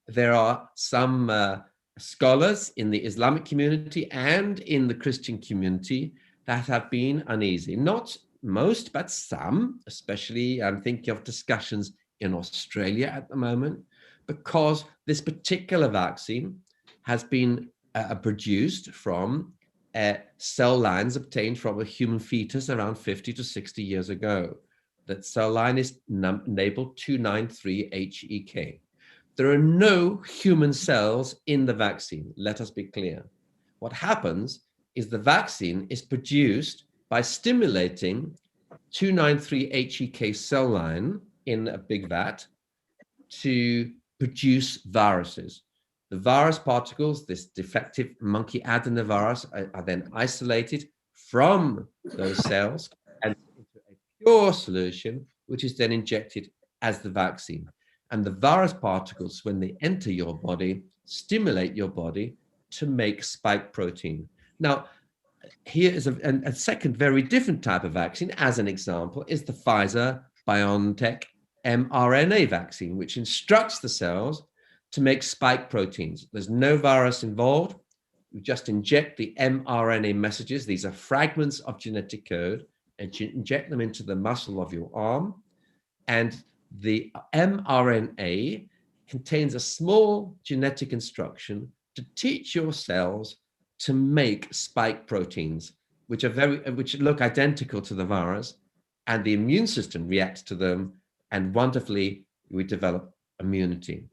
there are some scholars in the Islamic community and in the Christian community that have been uneasy. Not most, but some, especially I'm thinking of discussions in Australia at the moment, because this particular vaccine has been produced from cell lines obtained from a human fetus around 50 to 60 years ago. That cell line is labeled 293HEK. There are no human cells in the vaccine. Let us be clear. What happens is the vaccine is produced by stimulating 293HEK cell line in a big vat to produce viruses. The virus particles, this defective monkey adenovirus, are then isolated from those cells and into a pure solution, which is then injected as the vaccine. And the virus particles, when they enter your body, stimulate your body to make spike protein. Now, here is a second very different type of vaccine. As an example, is the Pfizer-BioNTech mRNA vaccine, which instructs the cells to make spike proteins. There's no virus involved. You just inject the mRNA messages. These are fragments of genetic code, and you inject them into the muscle of your arm. And the mRNA contains a small genetic instruction to teach your cells to make spike proteins, which look identical to the virus, and the immune system reacts to them, and wonderfully we develop immunity.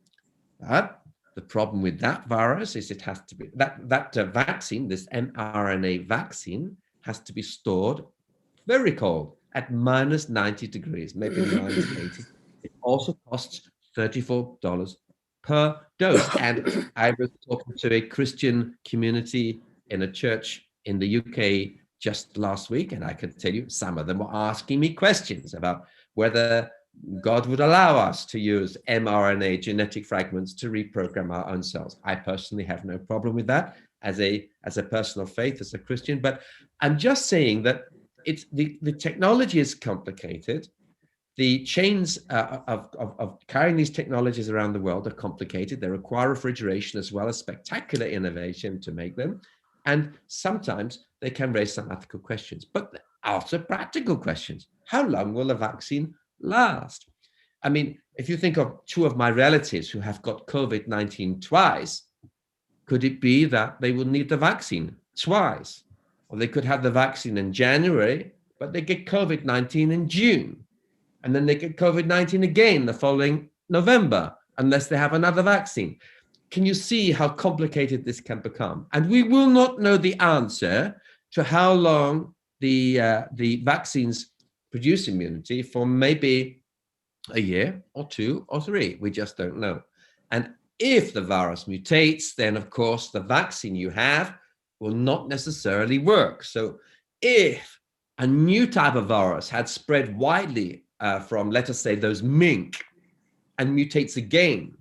But the problem with that virus is it has to be that vaccine, this mRNA vaccine, has to be stored very cold at -90 degrees, maybe -80. It also costs $34 per dose. And I was talking to a Christian community in a church in the UK just last week, and I can tell you some of them were asking me questions about whether God would allow us to use mRNA genetic fragments to reprogram our own cells. I personally have no problem with that as a person of faith, as a Christian, but I'm just saying that it's the technology is complicated. The chains of carrying these technologies around the world are complicated. They require refrigeration as well as spectacular innovation to make them. And sometimes they can raise some ethical questions, but also practical questions. How long will a vaccine last? I mean, if you think of two of my relatives who have got COVID-19 twice, could it be that they will need the vaccine twice? Or they could have the vaccine in January, but they get COVID-19 in June. And then they get COVID-19 again the following November, unless they have another vaccine. Can you see how complicated this can become? And we will not know the answer to how long the vaccines produce immunity for, maybe a year or 2 or 3. We just don't know. And if the virus mutates, then of course the vaccine you have will not necessarily work. So if a new type of virus had spread widely from, let us say, those Mink, and mutates again,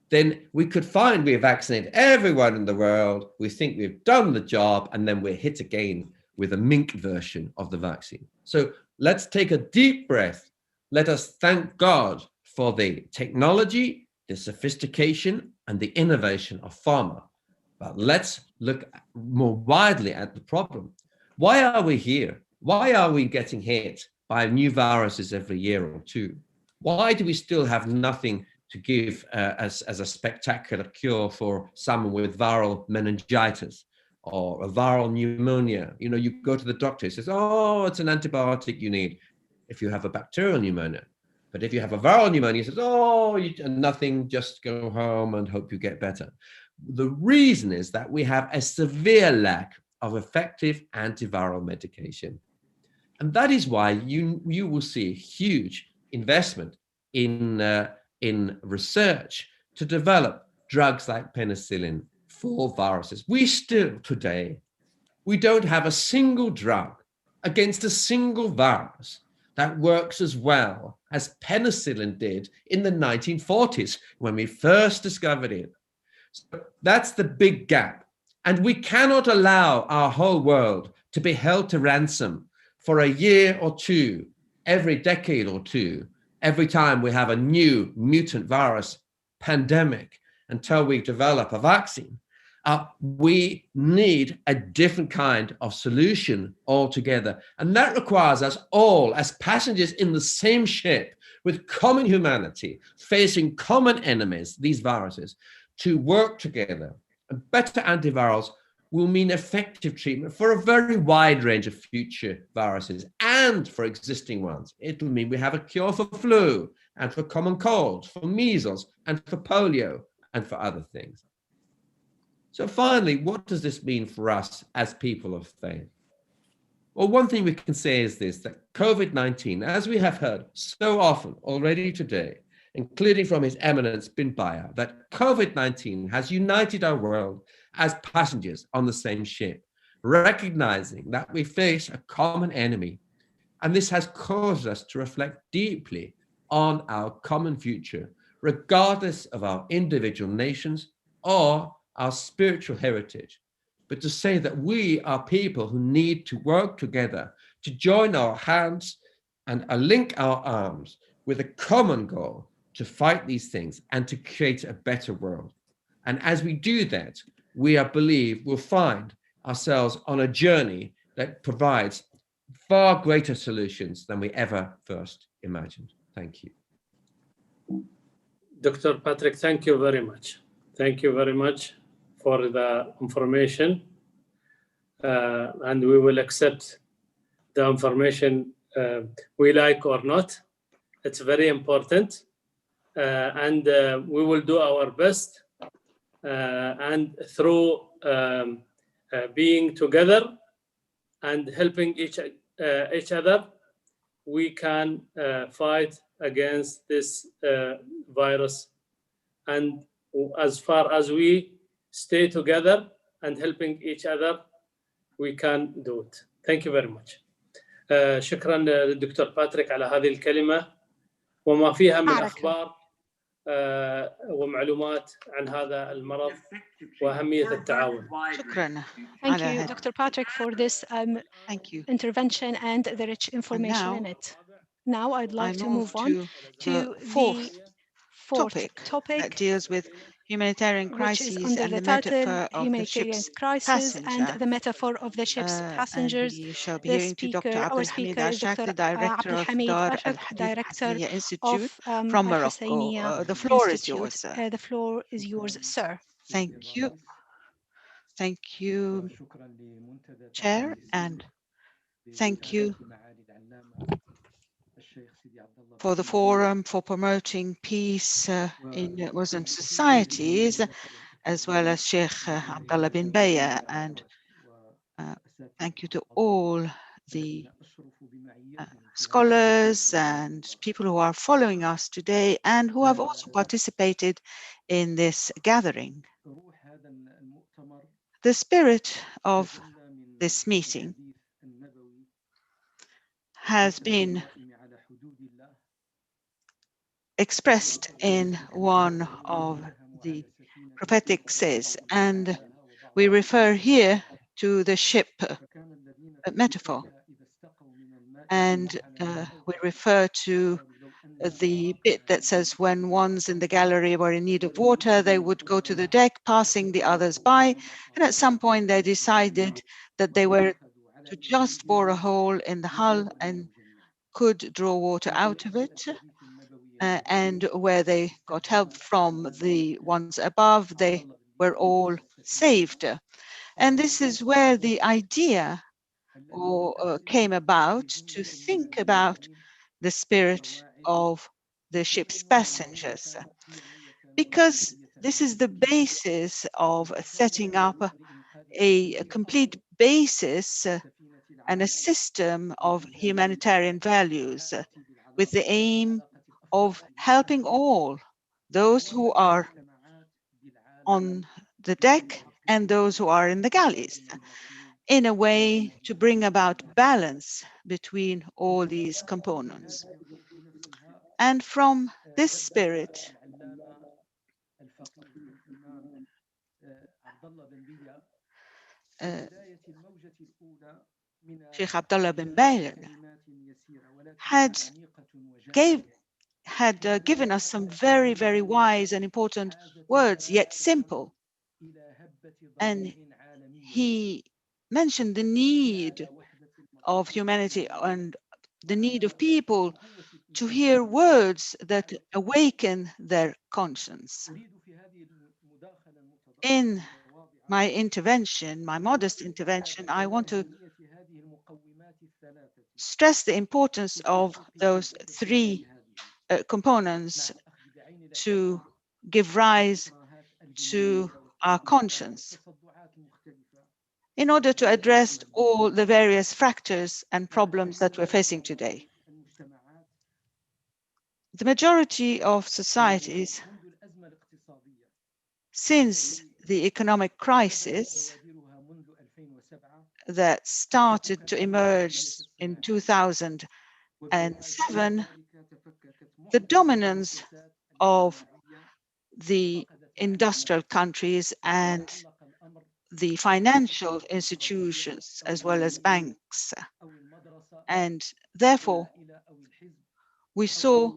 then we could find we vaccinate everyone in the world, we think we've done the job, and then we're hit again with a Mink version of the vaccine. So let's take a deep breath. Let us thank God for the technology, the sophistication, and the innovation of pharma. But let's look more widely at the problem. Why are we here? Why are we getting hit by new viruses every year or 2? Why do we still have nothing to give as a spectacular cure for someone with viral meningitis or a viral pneumonia? You know, you go to the doctor, he says, oh, it's an antibiotic you need if you have a bacterial pneumonia. But if you have a viral pneumonia, he says, oh, nothing, just go home and hope you get better. The reason is that we have a severe lack of effective antiviral medication. And that is why you will see a huge investment in research to develop drugs like penicillin for viruses. We still today, we don't have a single drug against a single virus that works as well as penicillin did in the 1940s when we first discovered it. So that's the big gap. And we cannot allow our whole world to be held to ransom for a year or 2, every decade or 2, every time we have a new mutant virus pandemic until we develop a vaccine. We need a different kind of solution altogether. And that requires us all, as passengers in the same ship with common humanity, facing common enemies, these viruses, to work together And better antivirals will mean effective treatment for a very wide range of future viruses and for existing ones. It will mean we have a cure for flu and for common cold, for measles and for polio and for other things. So finally, what does this mean for us as people of faith? Well, one thing we can say is this, that COVID-19, as we have heard so often already today, including from His Eminence bin Baya, that COVID-19 has united our world as passengers on the same ship, recognizing that we face a common enemy. And this has caused us to reflect deeply on our common future, regardless of our individual nations or our spiritual heritage, but to say that we are people who need to work together, to join our hands and link our arms with a common goal to fight these things and to create a better world. And as we do that, we, I believe, will find ourselves on a journey that provides far greater solutions than we ever first imagined. Thank you. Dr. Patrick, thank you very much. Thank you very much for the information. And we will accept the information we like or not. It's very important. And we will do our best. And through being together and helping each other, we can fight against this virus. And as far as we stay together and helping each other, we can do it. Thank you very much. شكرا للدكتور باتريك على هذه الكلمة وما فيها من أخبار ومعلومات عن هذا المرض وأهمية التعاون. شكرا. Thank you, Dr. Patrick, for this Thank you. intervention and the rich information in it. Now I'd like to move on to the fourth topic that deals with humanitarian crises which is under and the the title metaphor of the Humanitarian ship's Crisis and passenger. the metaphor of the ship's passengers. And we shall be The hearing to Dr. speaker, our Abdul speaker Hamid is Ashak, Dr. the director Abdul of Hamid Dar Ashak, al-Hadith director Hassaniya Institute of from Morocco. Al-Husseiniyya The floor is Institute. yours, sir. The floor is yours, sir. Thank you. Thank you, Chair, and thank you for the forum for promoting peace in Muslim societies, as well as Sheikh Abdullah bin Baya, and thank you to all the scholars and people who are following us today and who have also participated in this gathering. The spirit of this meeting has been expressed in one of the prophetic says, and we refer here to the ship metaphor, and we refer to the bit that says when ones in the gallery were in need of water, they would go to the deck, passing the others by, and at some point they decided that they were to just bore a hole in the hull and could draw water out of it, and where they got help from the ones above, they were all saved. And this is where the idea came about, to think about the spirit of the ship's passengers, because this is the basis of setting up a complete basis and a system of humanitarian values with the aim of helping all, those who are on the deck and those who are in the galleys, in a way to bring about balance between all these components. And from this spirit, Sheikh Abdullah bin Baya had given us some very, very wise and important words, yet simple. And he mentioned the need of humanity and the need of people to hear words that awaken their conscience. In my intervention, my modest intervention, I want to stress the importance of those three components to give rise to our conscience in order to address all the various fractures and problems that we're facing today. The majority of societies, since the economic crisis that started to emerge in 2007, the dominance of the industrial countries and the financial institutions, as well as banks. And therefore, we saw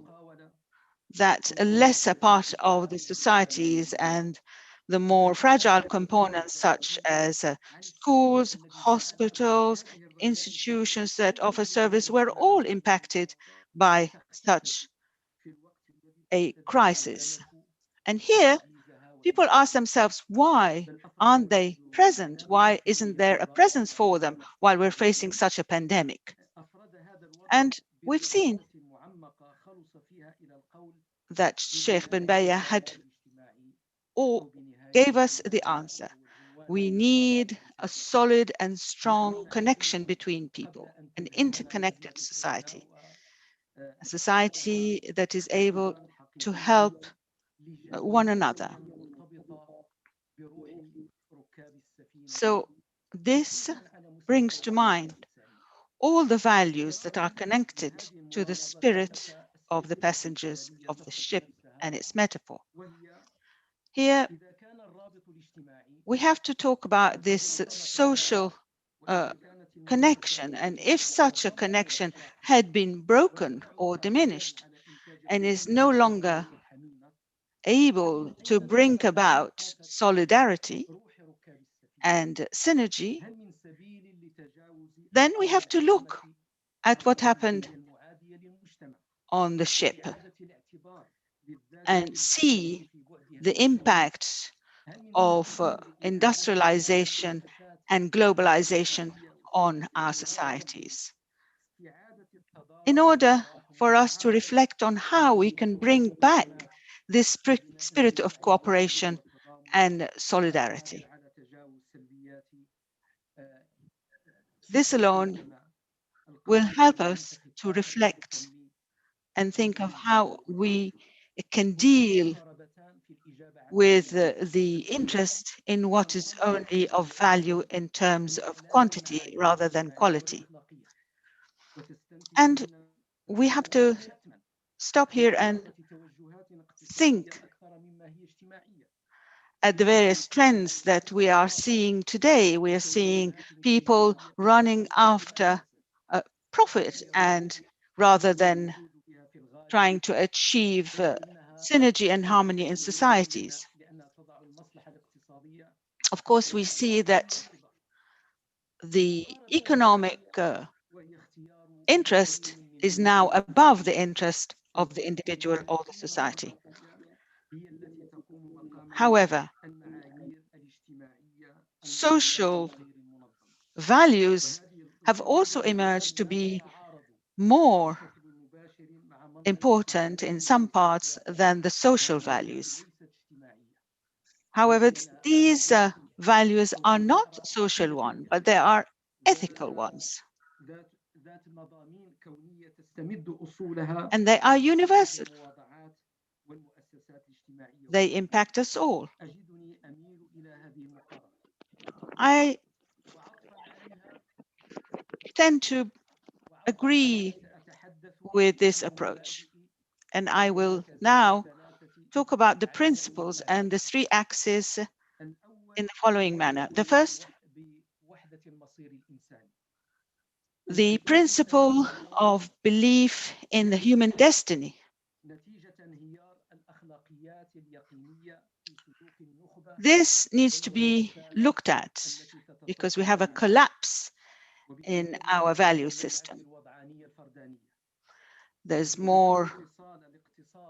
that a lesser part of the societies and the more fragile components, such as schools, hospitals, institutions that offer service, were all impacted by such a crisis. And here, people ask themselves, why aren't they present? Why isn't there a presence for them while we're facing such a pandemic? And we've seen that Sheikh bin Baya had or gave us the answer. We need a solid and strong connection between people, an interconnected society, a society that is able to help one another. So this brings to mind all the values that are connected to the spirit of the passengers of the ship and its metaphor. Here, we have to talk about this social connection, and if such a connection had been broken or diminished and is no longer able to bring about solidarity and synergy, then we have to look at what happened on the ship and see the impact of industrialization and globalization on our societies. In order for us to reflect on how we can bring back this spirit of cooperation and solidarity. This alone will help us to reflect and think of how we can deal with the interest in what is only of value in terms of quantity rather than quality. And we have to stop here and think at the various trends that we are seeing today. We are seeing people running after profit and rather than trying to achieve synergy and harmony in societies. Of course, we see that the economic interest is now above the interest of the individual or the society. However, social values have also emerged to be more important in some parts than the social values. However, these values are not social ones, but they are ethical ones. And they are universal. They impact us all. I tend to agree with this approach. And I will now talk about the principles and the three axes in the following manner. The first, the principle of belief in the human destiny. This needs to be looked at because we have a collapse in our value system. There's more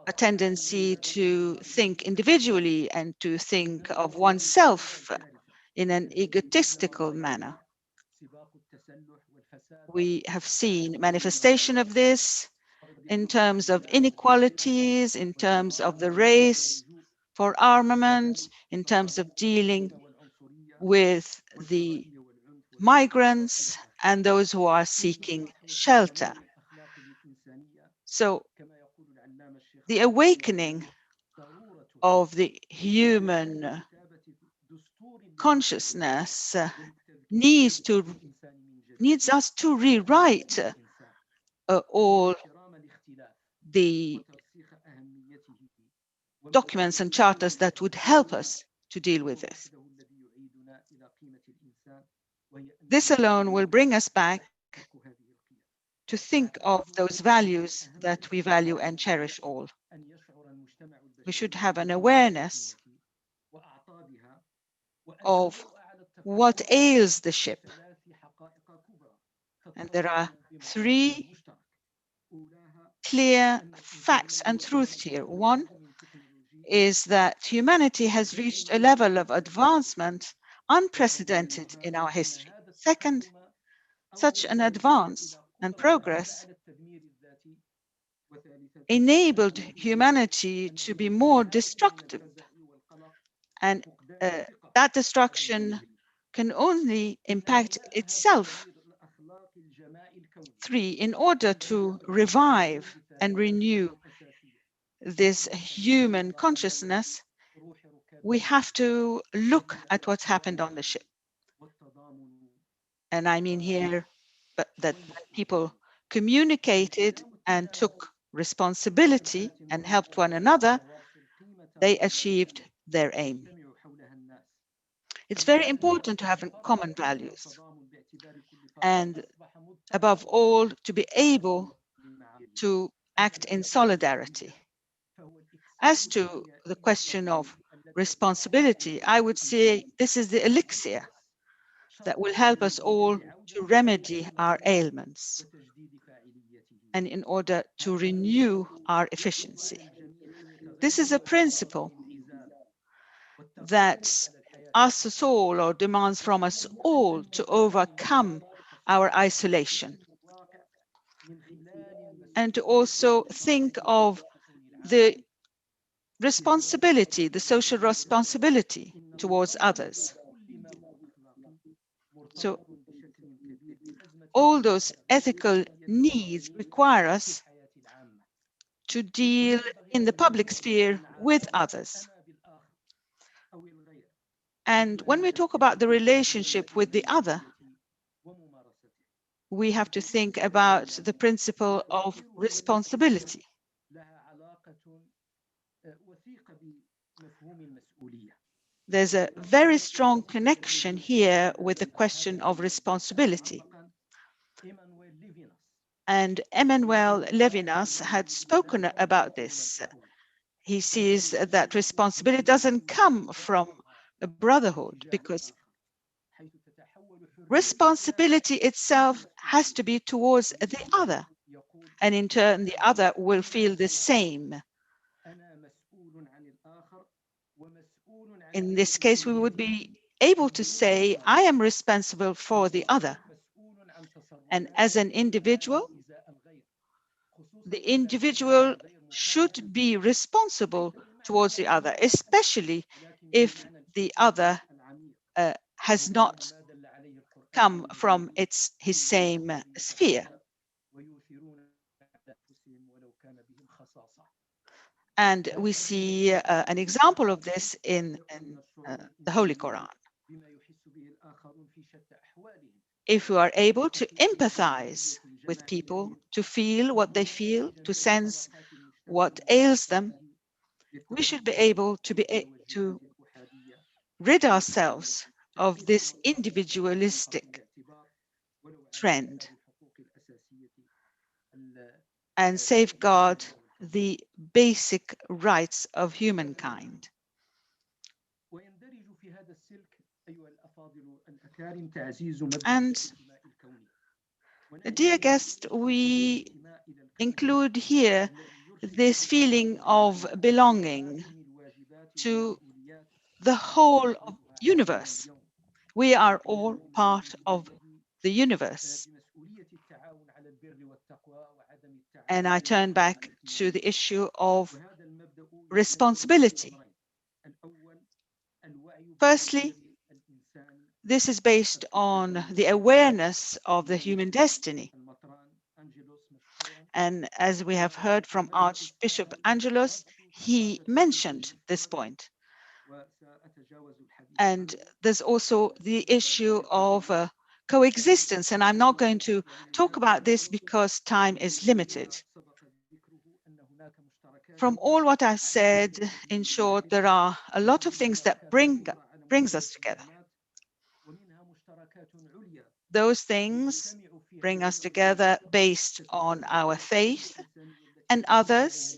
a tendency to think individually and to think of oneself in an egotistical manner. We have seen manifestation of this in terms of inequalities, in terms of the race for armament, in terms of dealing with the migrants and those who are seeking shelter. So the awakening of the human consciousness needs us to rewrite all the documents and charters that would help us to deal with this. This alone will bring us back to think of those values that we value and cherish all. We should have an awareness of what ails the ship. And there are three clear facts and truths here. One is that humanity has reached a level of advancement unprecedented in our history. Second, such an advance and progress enabled humanity to be more destructive. And that destruction can only impact itself. Three, in order to revive and renew this human consciousness, we have to look at what's happened on the ship. And I mean here that people communicated and took responsibility and helped one another, they achieved their aim. It's very important to have common values, and above all, to be able to act in solidarity. As to the question of responsibility, I would say this is the elixir that will help us all to remedy our ailments and in order to renew our efficiency. This is a principle that asks us all, or demands from us all, to overcome our isolation and to also think of the responsibility, the social responsibility towards others. So all those ethical needs require us to deal in the public sphere with others. And when we talk about the relationship with the other, we have to think about the principle of responsibility. There's a very strong connection here with the question of responsibility. And Emmanuel Levinas had spoken about this. He sees that responsibility doesn't come from a brotherhood, because responsibility itself has to be towards the other. And in turn, the other will feel the same. In this case, we would be able to say, I am responsible for the other. And as an individual, the individual should be responsible towards the other, especially if the other has not come from his same sphere. And we see an example of this in the Holy Quran. If we are able to empathize with people, to feel what they feel, to sense what ails them, we should be able to rid ourselves of this individualistic trend and safeguard the basic rights of humankind. And dear guest, we include here this feeling of belonging to the whole universe. We are all part of the universe. And I turn back to the issue of responsibility. Firstly, this is based on the awareness of the human destiny. And as we have heard from Archbishop Angelos, he mentioned this point. And there's also the issue of coexistence. And I'm not going to talk about this because time is limited. From all what I've said, in short, there are a lot of things that brings us together. Those things bring us together based on our faith, and others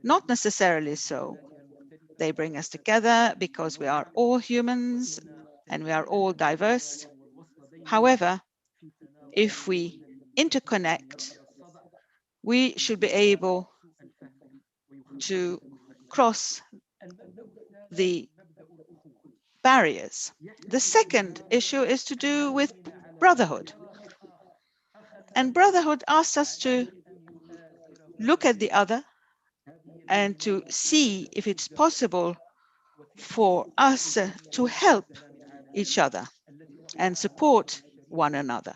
not necessarily so. They bring us together because we are all humans and we are all diverse. However, if we interconnect, we should be able to cross the barriers. The second issue is to do with brotherhood. And brotherhood asks us to look at the other and to see if it's possible for us to help each other and support one another.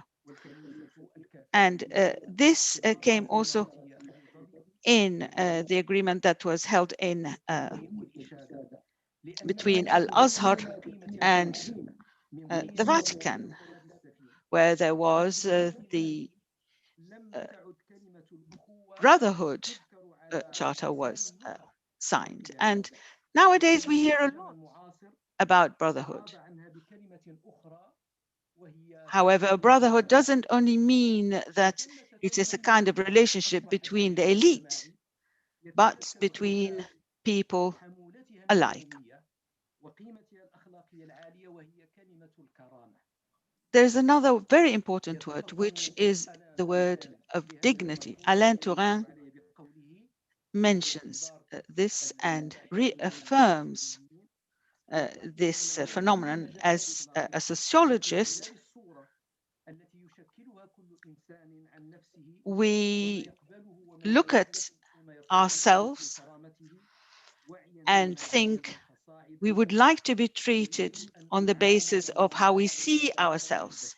And this came also in the agreement that was held in between Al-Azhar and the Vatican, where there was the Brotherhood Charter was signed. And nowadays we hear a lot about brotherhood. However, brotherhood doesn't only mean that it is a kind of relationship between the elite, but between people alike. There's another very important word, which is the word of dignity. Alain Tourin mentions this and reaffirms this phenomenon as a sociologist. We look at ourselves and think we would like to be treated on the basis of how we see ourselves.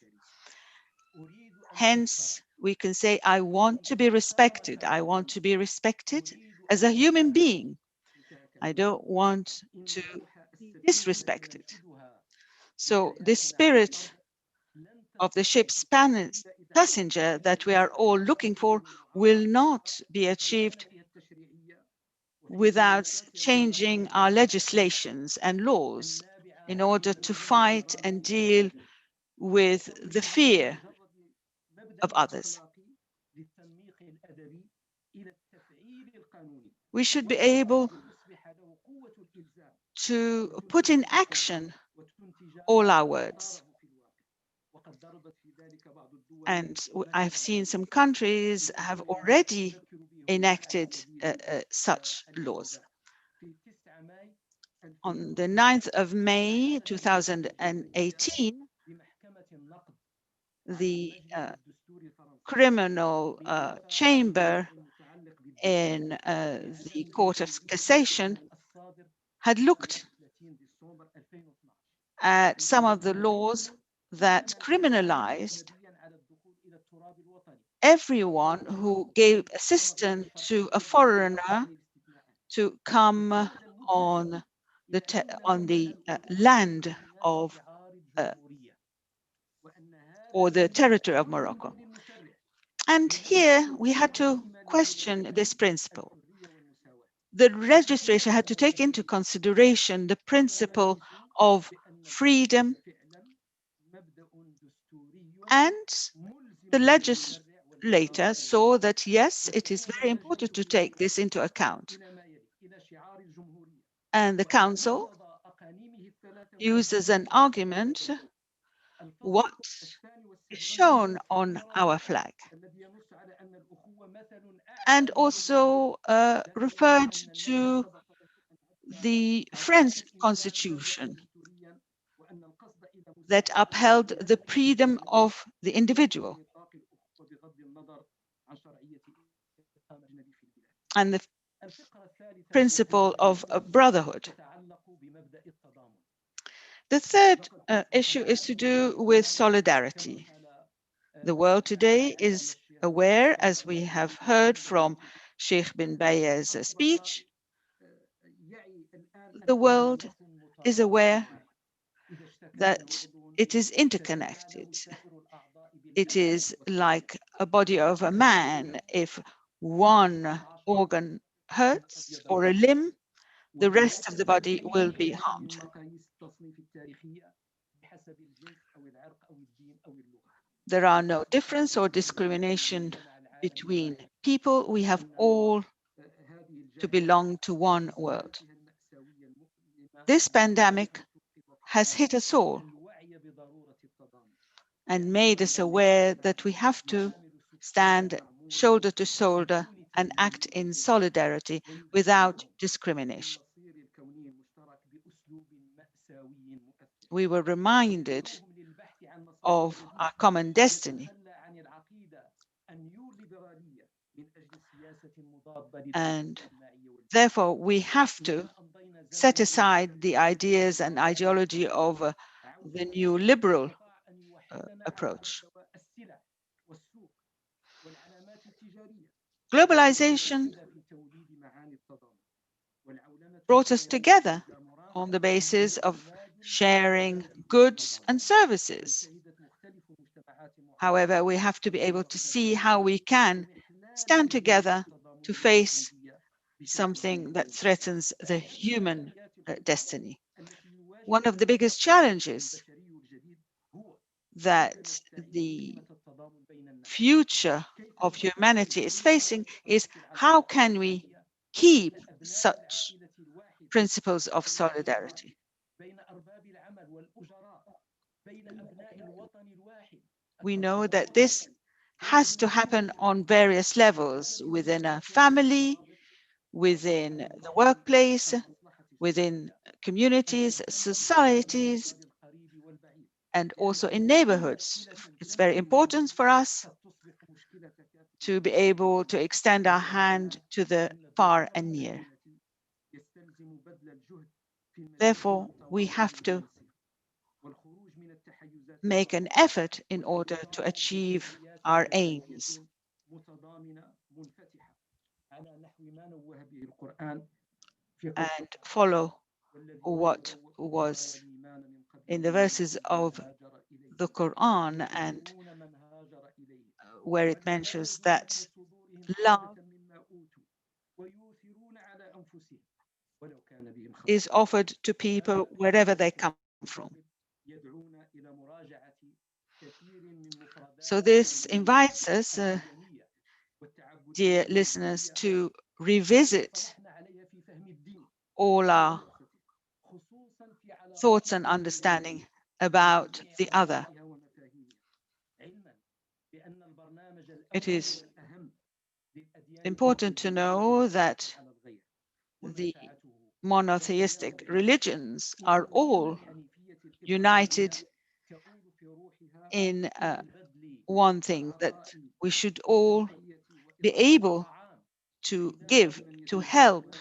Hence, we can say, I want to be respected. I want to be respected as a human being. I don't want to be disrespected. So this spirit of the ship's passenger that we are all looking for will not be achieved without changing our legislations and laws in order to fight and deal with the fear of others. We should be able to put in action all our words. And I've seen some countries have already enacted such laws. On the 9th of May 2018, the criminal chamber in the Court of Cassation had looked at some of the laws that criminalized everyone who gave assistance to a foreigner to come on the land of or the territory of Morocco. And here we had to question this principle. The legislation had to take into consideration the principle of freedom, and the legislator saw that, yes, it is very important to take this into account. And the council used as an argument what is shown on our flag, and also referred to the French Constitution that upheld the freedom of the individual and the principle of brotherhood. The third issue is to do with solidarity. The world today is aware, as we have heard from Sheikh bin Baya's speech, the world is aware that it is interconnected. It is like a body of a man. If one organ hurts or a limb, the rest of the body will be harmed. There are no difference or discrimination between people. We have all to belong to one world. This pandemic has hit us all and made us aware that we have to stand shoulder to shoulder and act in solidarity without discrimination. We were reminded of our common destiny, and therefore we have to set aside the ideas and ideology of the new liberal approach. Globalization brought us together on the basis of sharing goods and services. However, we have to be able to see how we can stand together to face something that threatens the human destiny. One of the biggest challenges that the future of humanity is facing is how can we keep such principles of solidarity? We know that this has to happen on various levels, within a family, within the workplace, within communities, societies, and also in neighborhoods. It's very important for us to be able to extend our hand to the far and near. Therefore, we have to make an effort in order to achieve our aims. And follow what was in the verses of the Quran, and where it mentions that love is offered to people wherever they come from. So this invites us, dear listeners, to revisit all our thoughts and understanding about the other. It is important to know that the monotheistic religions are all united in one thing, that we should all be able to give, to help,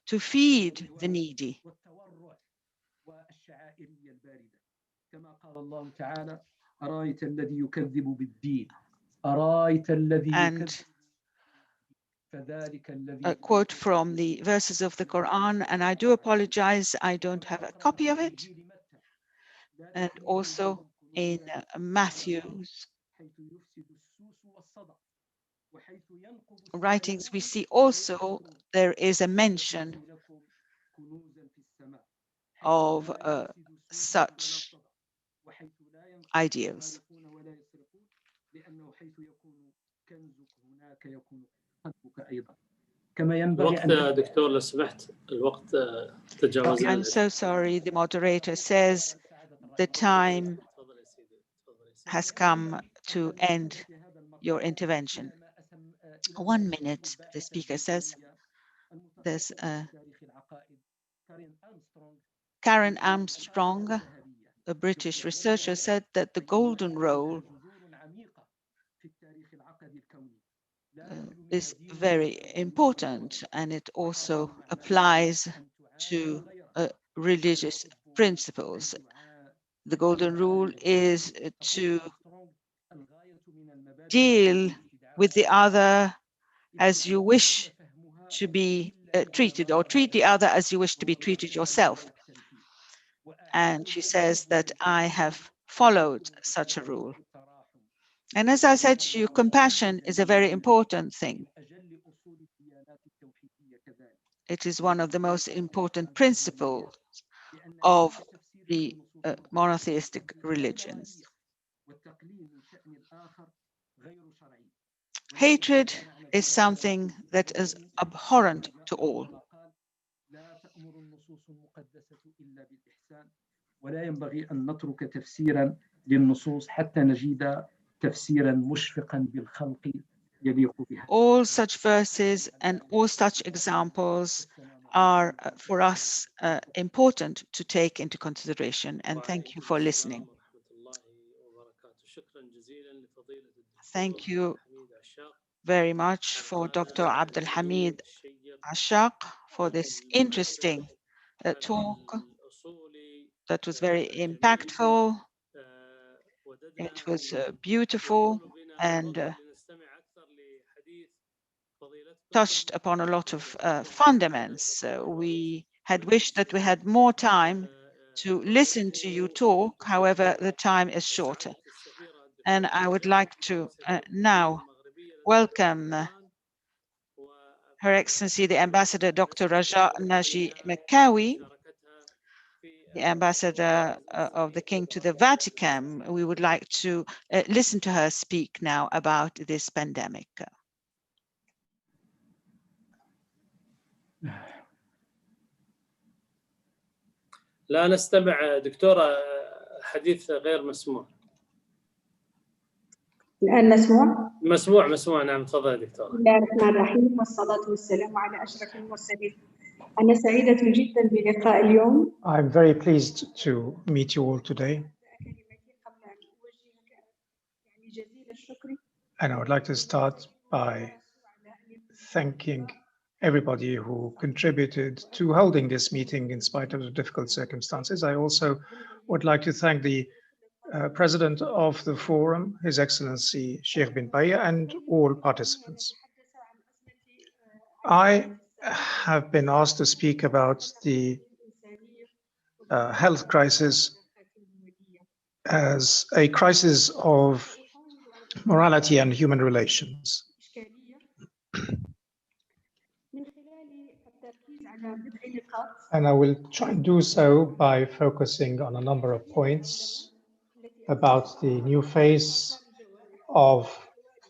to feed the needy. And a quote from the verses of the Quran, and I do apologize, I don't have a copy of it, and also in Matthew's writings, we see also there is a mention of such ideals. الوقت دكتور لو سمحت الوقت تجاوزنا. I'm so sorry, the moderator says the time has come to end your intervention. 1 minute, the speaker says. There's Karen Armstrong a British researcher, said that the golden rule is very important, and it also applies to religious principles. The golden rule is to deal with the other as you wish to be treated, or treat the other as you wish to be treated yourself. And she says that I have followed such a rule. And as I said to you, compassion is a very important thing. It is one of the most important principles of the monotheistic religions. Hatred is something that is abhorrent to all. ولا ينبغي أن نترك تفسيرا للنصوص حتى نجد تفسيرا مشفقا بالخلق يليق بها. All such verses and all such examples are for us important to take into consideration, and thank you for listening. Thank you very much for Dr. Abdul Hamid Ashaq for this interesting talk that was very impactful. It was beautiful and touched upon a lot of fundaments. We had wished that we had more time to listen to you talk. However, the time is shorter. And I would like to now welcome Her Excellency the Ambassador Dr. Raja Naji Mekawi, the Ambassador of the King to the Vatican. We would like to listen to her speak now about this pandemic. لا نستمع دكتورة، حديث غير مسموع. الآن مسموع؟ مسموع نعم، تفضلي دكتورة. بسم الله الرحمن الرحيم والصلاة والسلام على أشرف المرسلين. أنا سعيدة جدا بلقاء اليوم. I'm very pleased to meet you all today. And I would like to start by thanking everybody who contributed to holding this meeting in spite of the difficult circumstances. I also would like to thank the President of the Forum, His Excellency Sheikh bin Baya, and all participants. I have been asked to speak about the health crisis as a crisis of morality and human relations. And I will try and do so by focusing on a number of points about the new phase of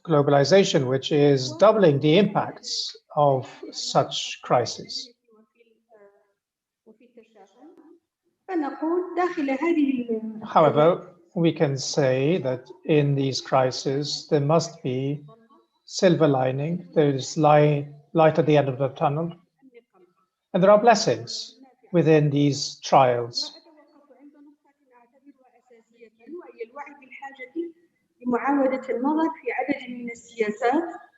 globalization, which is doubling the impacts of such crises. However, we can say that in these crises, there must be silver lining. There is light at the end of the tunnel. And there are blessings within these trials.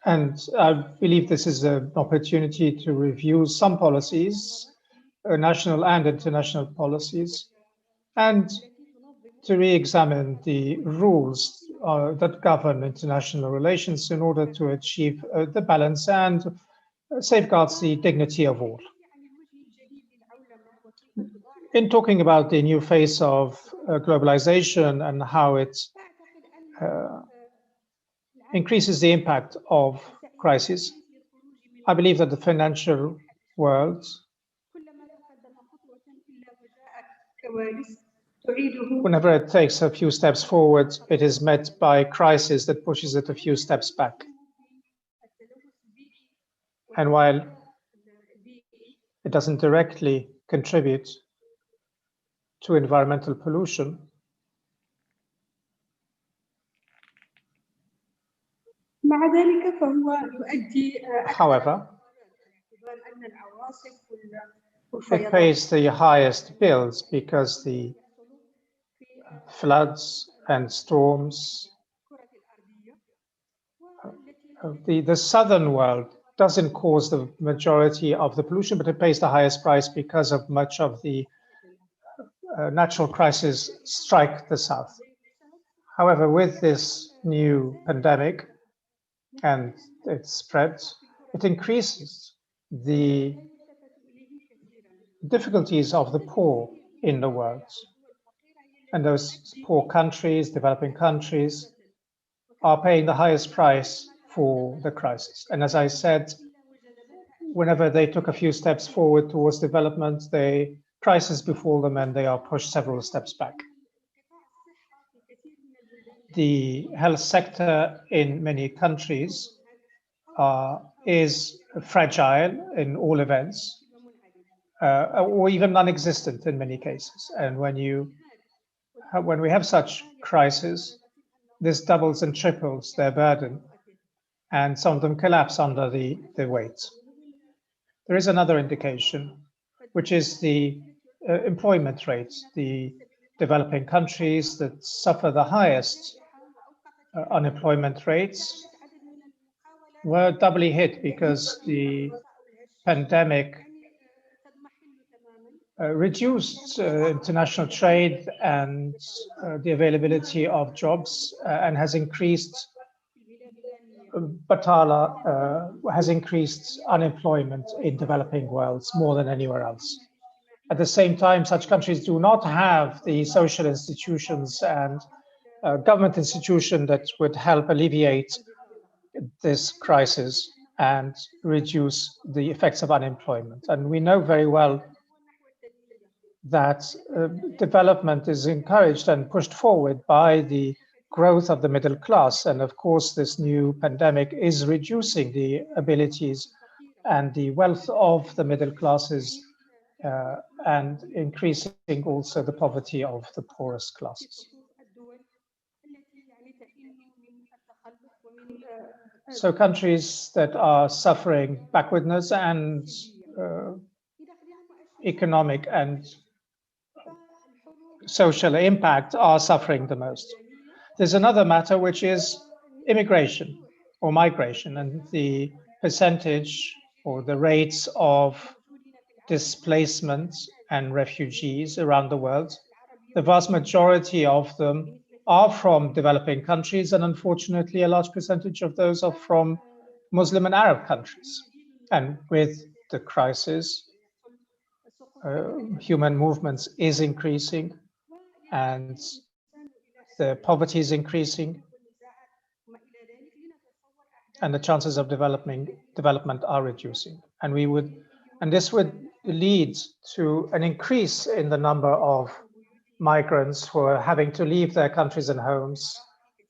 And I believe this is an opportunity to review some policies, national and international policies, and to re-examine the rules that govern international relations in order to achieve the balance and safeguards the dignity of all. In talking about the new phase of globalization and how it increases the impact of crises, I believe that the financial world, whenever it takes a few steps forward, it is met by a crisis that pushes it a few steps back. And while it doesn't directly contribute to environmental pollution, however, it pays the highest bills because the floods and storms. The southern world doesn't cause the majority of the pollution, but it pays the highest price because of much of the natural crises strike the south. However, with this new pandemic and its spread, it increases the difficulties of the poor in the world. And those poor countries, developing countries, are paying the highest price for the crisis. And as I said, whenever they took a few steps forward towards development, the crisis befall them and they are pushed several steps back. The health sector in many countries is fragile in all events, or even non-existent in many cases. And when we have such crises, this doubles and triples their burden, and some of them collapse under the weight. There is another indication, which is the employment rate. The developing countries that suffer the highest unemployment rates were doubly hit because the pandemic reduced international trade and the availability of jobs and has increased batala, has increased unemployment in developing worlds more than anywhere else. At the same time, such countries do not have the social institutions and government institution that would help alleviate this crisis and reduce the effects of unemployment. And we know very well that development is encouraged and pushed forward by the growth of the middle class. And of course, this new pandemic is reducing the abilities and the wealth of the middle classes and increasing also the poverty of the poorest classes. So countries that are suffering backwardness and economic and social impact are suffering the most. There's another matter, which is immigration or migration, and the percentage or the rates of displacement and refugees around the world. The vast majority of them are from developing countries, and unfortunately, a large percentage of those are from Muslim and Arab countries. And with the crisis, human movements is increasing, and the poverty is increasing, and the chances of development are reducing. And this would lead to an increase in the number of migrants who are having to leave their countries and homes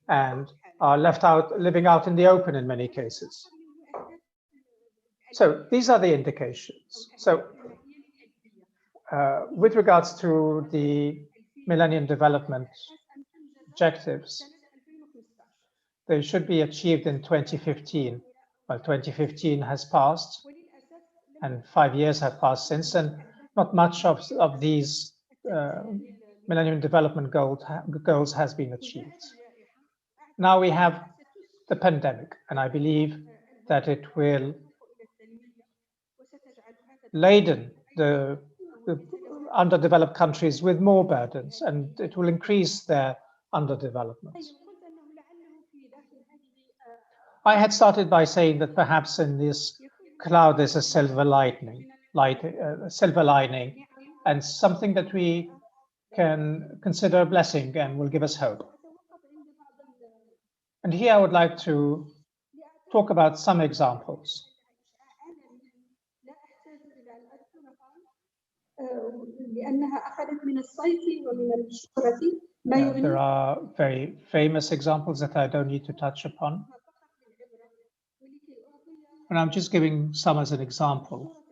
and are living out in the open in many cases. So these are the indications. So with regards to the Millennium Development Objectives, they should be achieved in 2015. Well, 2015 has passed, and 5 years have passed since, and not much of these Millennium Development Goals has been achieved. Now we have the pandemic, and I believe that it will laden the underdeveloped countries with more burdens, and it will increase their underdevelopment. I had started by saying that perhaps in this cloud there's a silver lining, and something that we can consider a blessing and will give us hope. And here I would like to talk about some examples. There are very famous examples that I don't need to touch upon. And I'm just giving some as an example.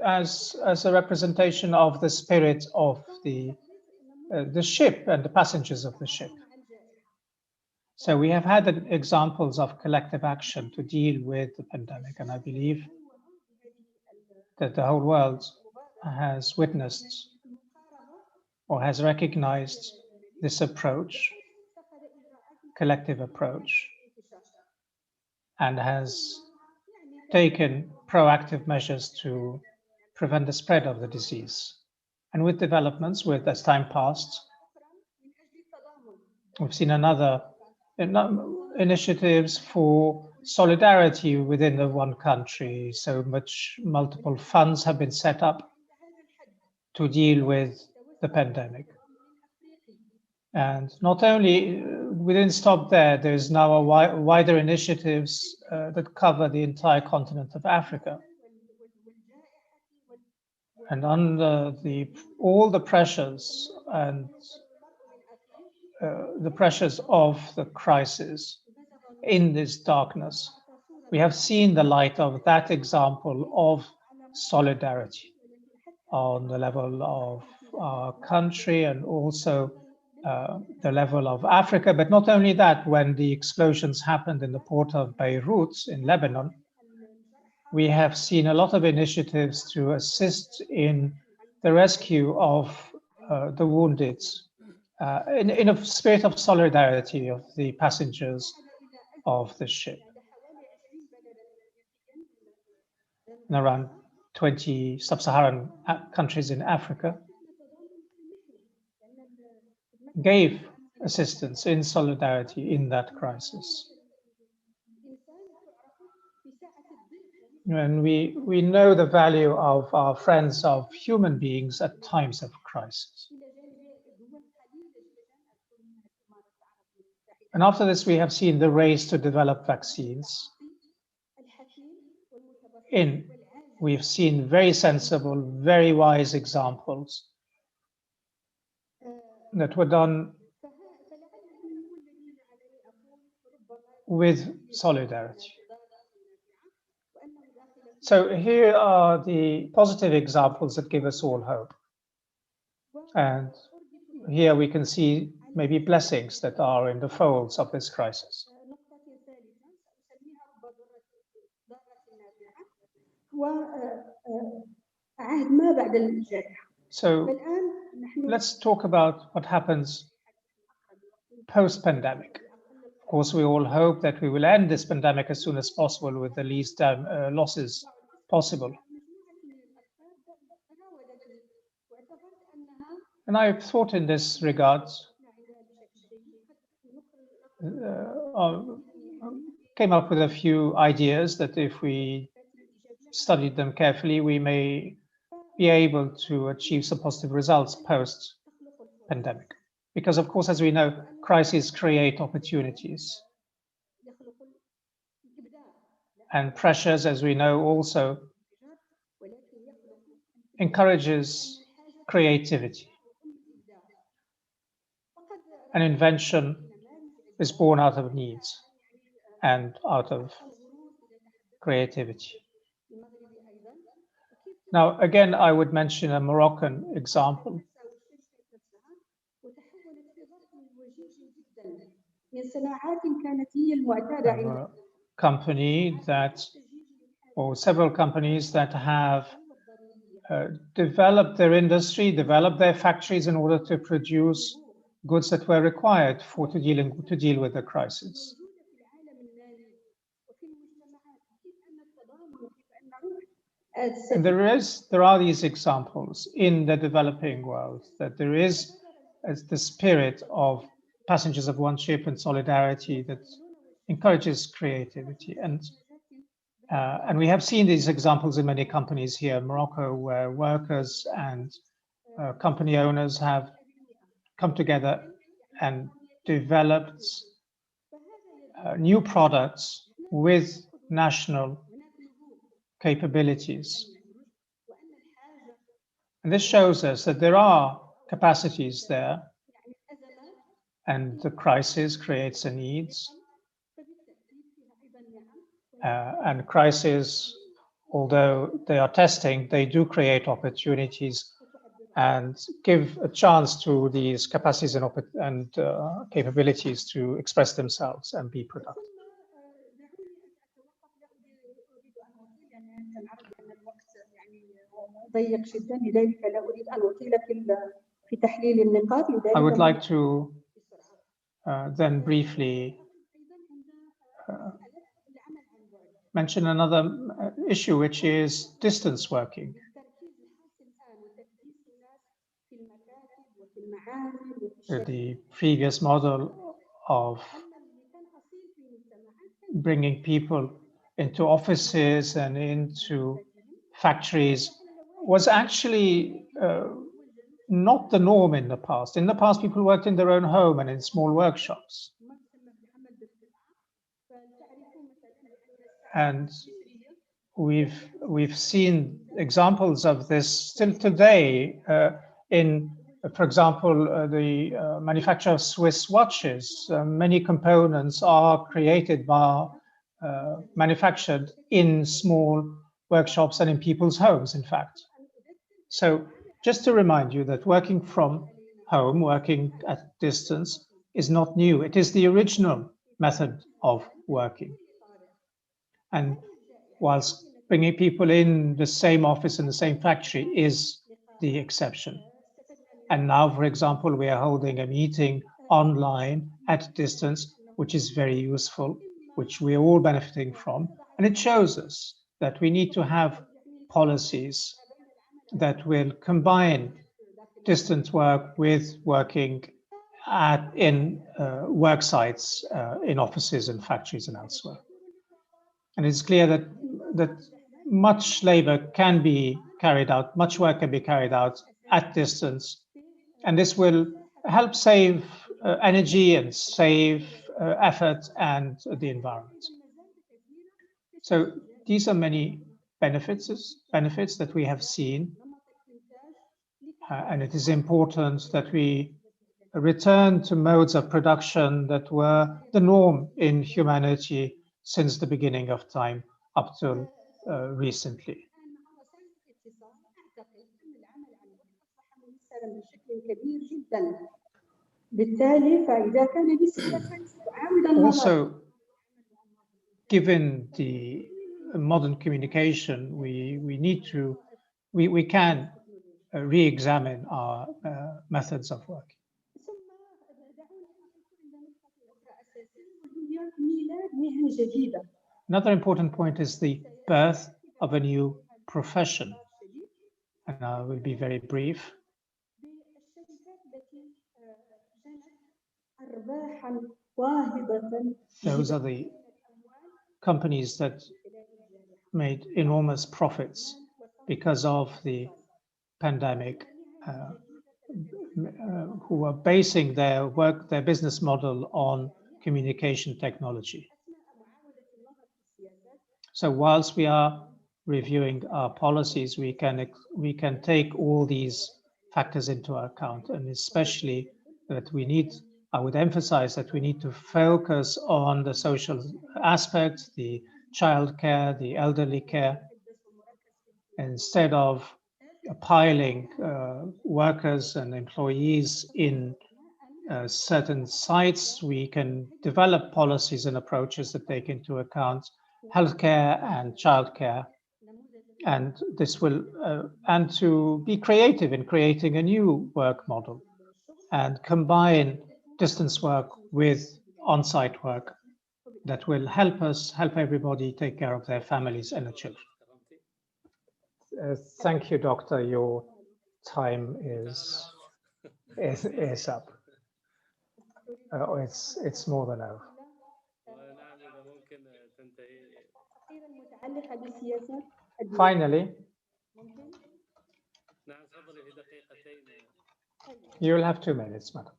As a representation of the spirit of the ship and the passengers of the ship. So we have had examples of collective action to deal with the pandemic, and I believe that the whole world has witnessed or has recognized this approach, collective approach, and has taken proactive measures to prevent the spread of the disease. And with developments, as time passed, we've seen another initiatives for solidarity within the one country. So multiple funds have been set up to deal with the pandemic. And not only, we didn't stop there, there's now a wider initiatives that cover the entire continent of Africa. And under all the pressures and the pressures of the crisis in this darkness, we have seen the light of that example of solidarity on the level of our country and also the level of Africa. But not only that, when the explosions happened in the port of Beirut in Lebanon, we have seen a lot of initiatives to assist in the rescue of the wounded in a spirit of solidarity of the passengers of the ship. In around 20 sub-Saharan countries in Africa gave assistance in solidarity in that crisis. And we know the value of our friends, of human beings at times of crisis. And after this, we have seen the race to develop vaccines. We've seen very sensible, very wise examples that were done with solidarity. So here are the positive examples that give us all hope. And here we can see maybe blessings that are in the folds of this crisis. So let's talk about what happens post-pandemic. Of course, we all hope that we will end this pandemic as soon as possible with the least losses possible. And I've thought in this regard, came up with a few ideas that if we studied them carefully, we may be able to achieve some positive results post-pandemic. Because of course, as we know, crises create opportunities. And pressures, as we know, also encourages creativity. And invention is born out of needs and out of creativity. Now, again, I would mention a Moroccan example. A company that, or several companies that have developed their industry, developed their factories in order to produce goods that were required to deal with the crisis. And there are these examples in the developing world, that there is the spirit of passengers of one ship and solidarity that encourages creativity. And we have seen these examples in many companies here in Morocco, where workers and company owners have come together and developed new products with national capabilities. And this shows us that there are capacities there, and the crisis creates a need. And crises, although they are testing, they do create opportunities and give a chance to these capacities and capabilities to express themselves and be productive. ضيق جدا لذلك لا أريد أن أطيل في تحليل النقاط. I would like to then briefly mention another issue, which is distance working. The previous model of bringing people into offices and into factories was actually not the norm in the past. In the past, people worked in their own home and in small workshops. And we've seen examples of this still today in, for example, the manufacture of Swiss watches. Many components are created by manufactured in small workshops and in people's homes, in fact. So just to remind you that working from home, working at distance, is not new. It is the original method of working. And whilst bringing people in the same office in the same factory is the exception. And now, for example, we are holding a meeting online at distance, which is very useful, which we're all benefiting from. And it shows us that we need to have policies that will combine distance work with working in work sites, in offices and factories and elsewhere. And it's clear that much labor can be carried out, much work can be carried out at distance. And this will help save energy and save effort and the environment. So these are many benefits that we have seen. And it is important that we return to modes of production that were the norm in humanity since the beginning of time up till recently. Also, given the modern communication, we can re-examine our methods of work. Another important point is the birth of a new profession. And I will be very brief. Those are the companies that made enormous profits because of the pandemic, who are basing their business model on communication technology. So whilst we are reviewing our policies, we can take all these factors into account, and especially that I would emphasize that we need to focus on the social aspects, the childcare, the elderly care, instead of piling workers and employees in certain sites. We can develop policies and approaches that take into account healthcare and childcare, and this will and to be creative in creating a new work model and combine distance work with on-site work that will help everybody take care of their families and their children. Thank you, Doctor. Your time is up. It's more than over. Finally, you will have 2 minutes, madam.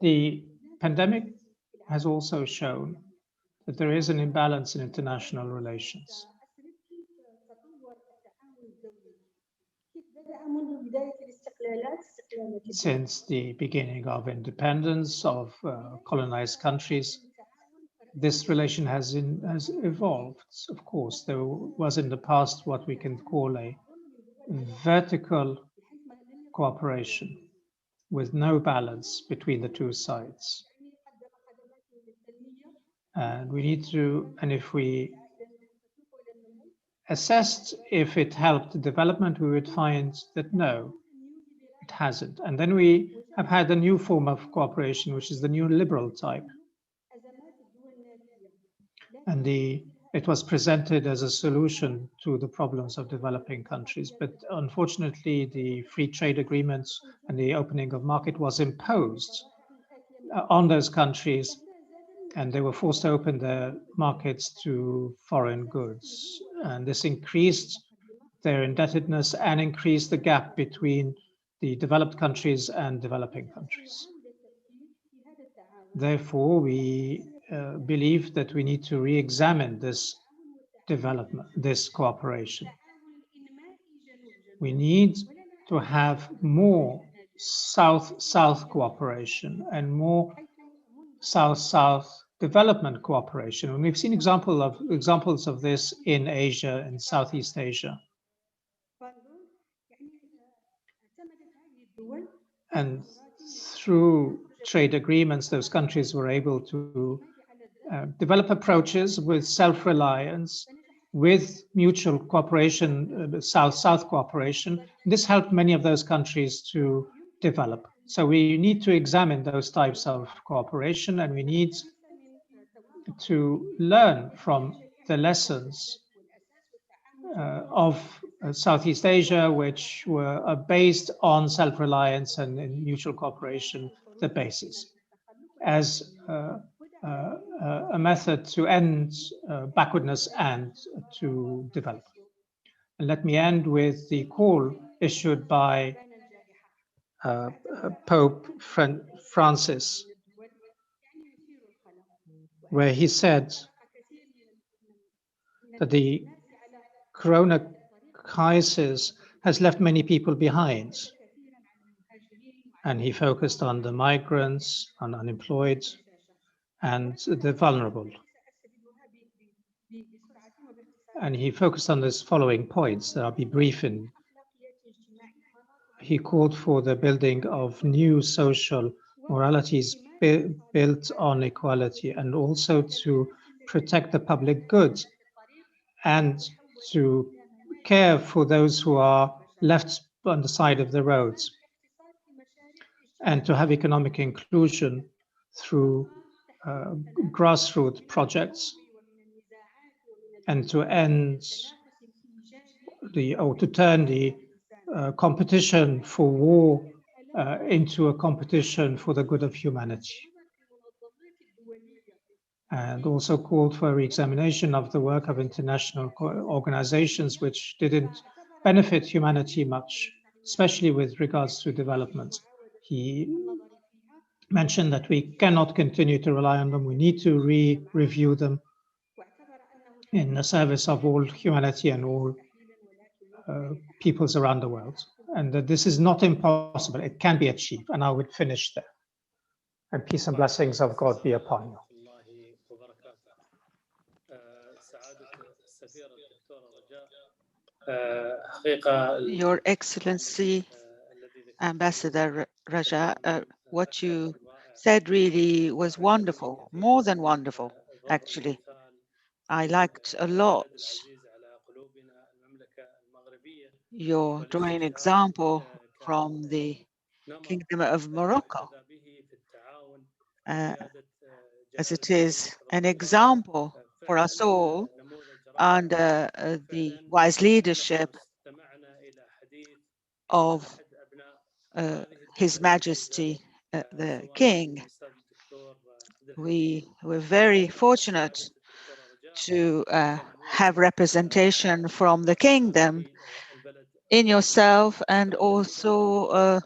The pandemic has also shown that there is an imbalance in international relations. Since the beginning of independence of colonized countries, this relation has evolved. Of course, there was in the past what we can call a vertical cooperation with no balance between the two sides. And we need to, and if we assessed if it helped development, we would find that no, it hasn't. And then we have had a new form of cooperation, which is the new liberal type. And it was presented as a solution to the problems of developing countries. But unfortunately, the free trade agreements and the opening of market was imposed on those countries, and they were forced to open their markets to foreign goods. And this increased their indebtedness and increased the gap between the developed countries and developing countries. Therefore, we believe that we need to re-examine this development, this cooperation. We need to have more South-South cooperation and more South-South development cooperation. And we've seen examples of this in Asia and Southeast Asia. And through trade agreements, those countries were able to develop approaches with self-reliance, with mutual cooperation, South-South cooperation. This helped many of those countries to develop. So we need to examine those types of cooperation, and we need to learn from the lessons of Southeast Asia, which were based on self-reliance and in mutual cooperation, the basis, as a method to end backwardness and to develop. And let me end with the call issued by Pope Francis, where he said that the Corona crisis has left many people behind. And he focused on the migrants, on unemployed, and the vulnerable. And he focused on these following points that I'll be brief in. He called for the building of new social moralities built on equality, and also to protect the public good and to care for those who are left on the side of the roads, and to have economic inclusion through grassroots projects, and to end to turn the competition for war into a competition for the good of humanity. And also called for a re-examination of the work of international organizations which didn't benefit humanity much, especially with regards to development. He mentioned that we cannot continue to rely on them. We need to review them in the service of all humanity and all peoples around the world. And that this is not impossible. It can be achieved. And I would finish there. And peace and blessings of God be upon you. Your Excellency, Ambassador Raja, what you said really was wonderful, more than wonderful, actually. I liked a lot your drawing example from the Kingdom of Morocco, as it is an example for us all under the wise leadership of His Majesty the King. We were very fortunate to have representation from the kingdom in yourself, and also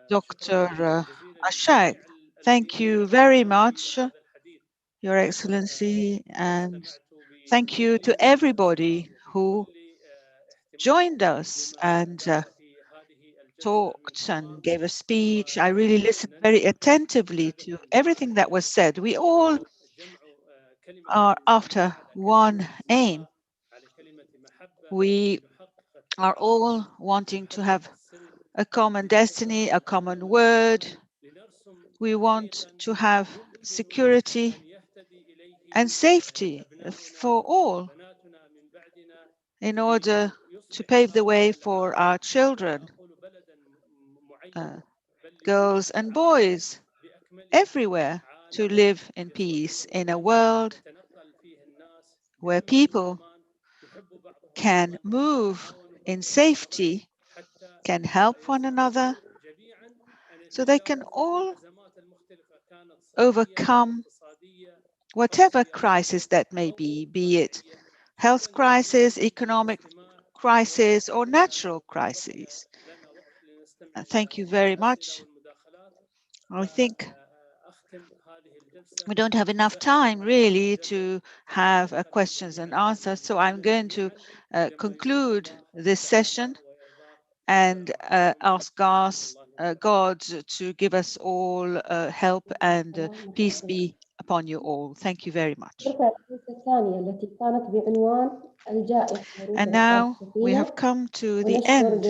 Dr. Ashak. Thank you very much, Your Excellency, and thank you to everybody who joined us and talked and gave a speech. I really listened very attentively to everything that was said. We all are after one aim. We are all wanting to have a common destiny, a common word. We want to have security and safety for all. in order to pave the way for our children, girls and boys everywhere, to live in peace in a world where people can move in safety, can help one another, so they can all overcome whatever crisis that may be it health crisis, economic crisis, or natural crises. Thank you very much. I think we don't have enough time really to have questions and answers, so I'm going to conclude this session and ask God to give us all help and peace be upon you all. Thank you very much. And now we have come to the end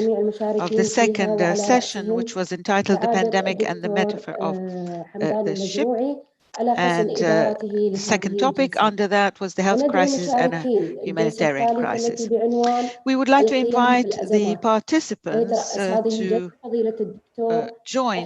of the second session, which was entitled The Pandemic and the Metaphor of the Ship. And the second topic under that was the health crisis and a humanitarian crisis. We would like to invite the participants to join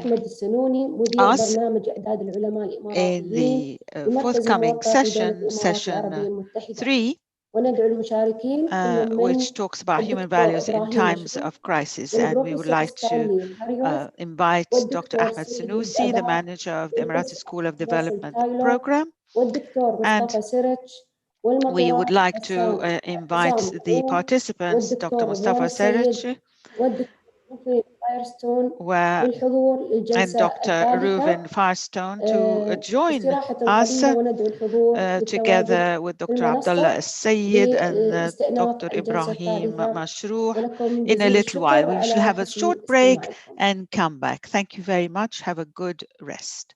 us in the forthcoming session, session 3, which talks about human values in times of crisis. And we would like to invite Dr. Ahmed Sanusi, the manager of the Emirati School of Development Program. And we would like to invite the participants, Dr. Mustafa Serich, and Dr. Reuven Firestone, to join us together with Dr. Abdullah As-Sayyid and Dr. Ibrahim Mashrouh in a little while. We shall have a short break and come back. Thank you very much. Have a good rest.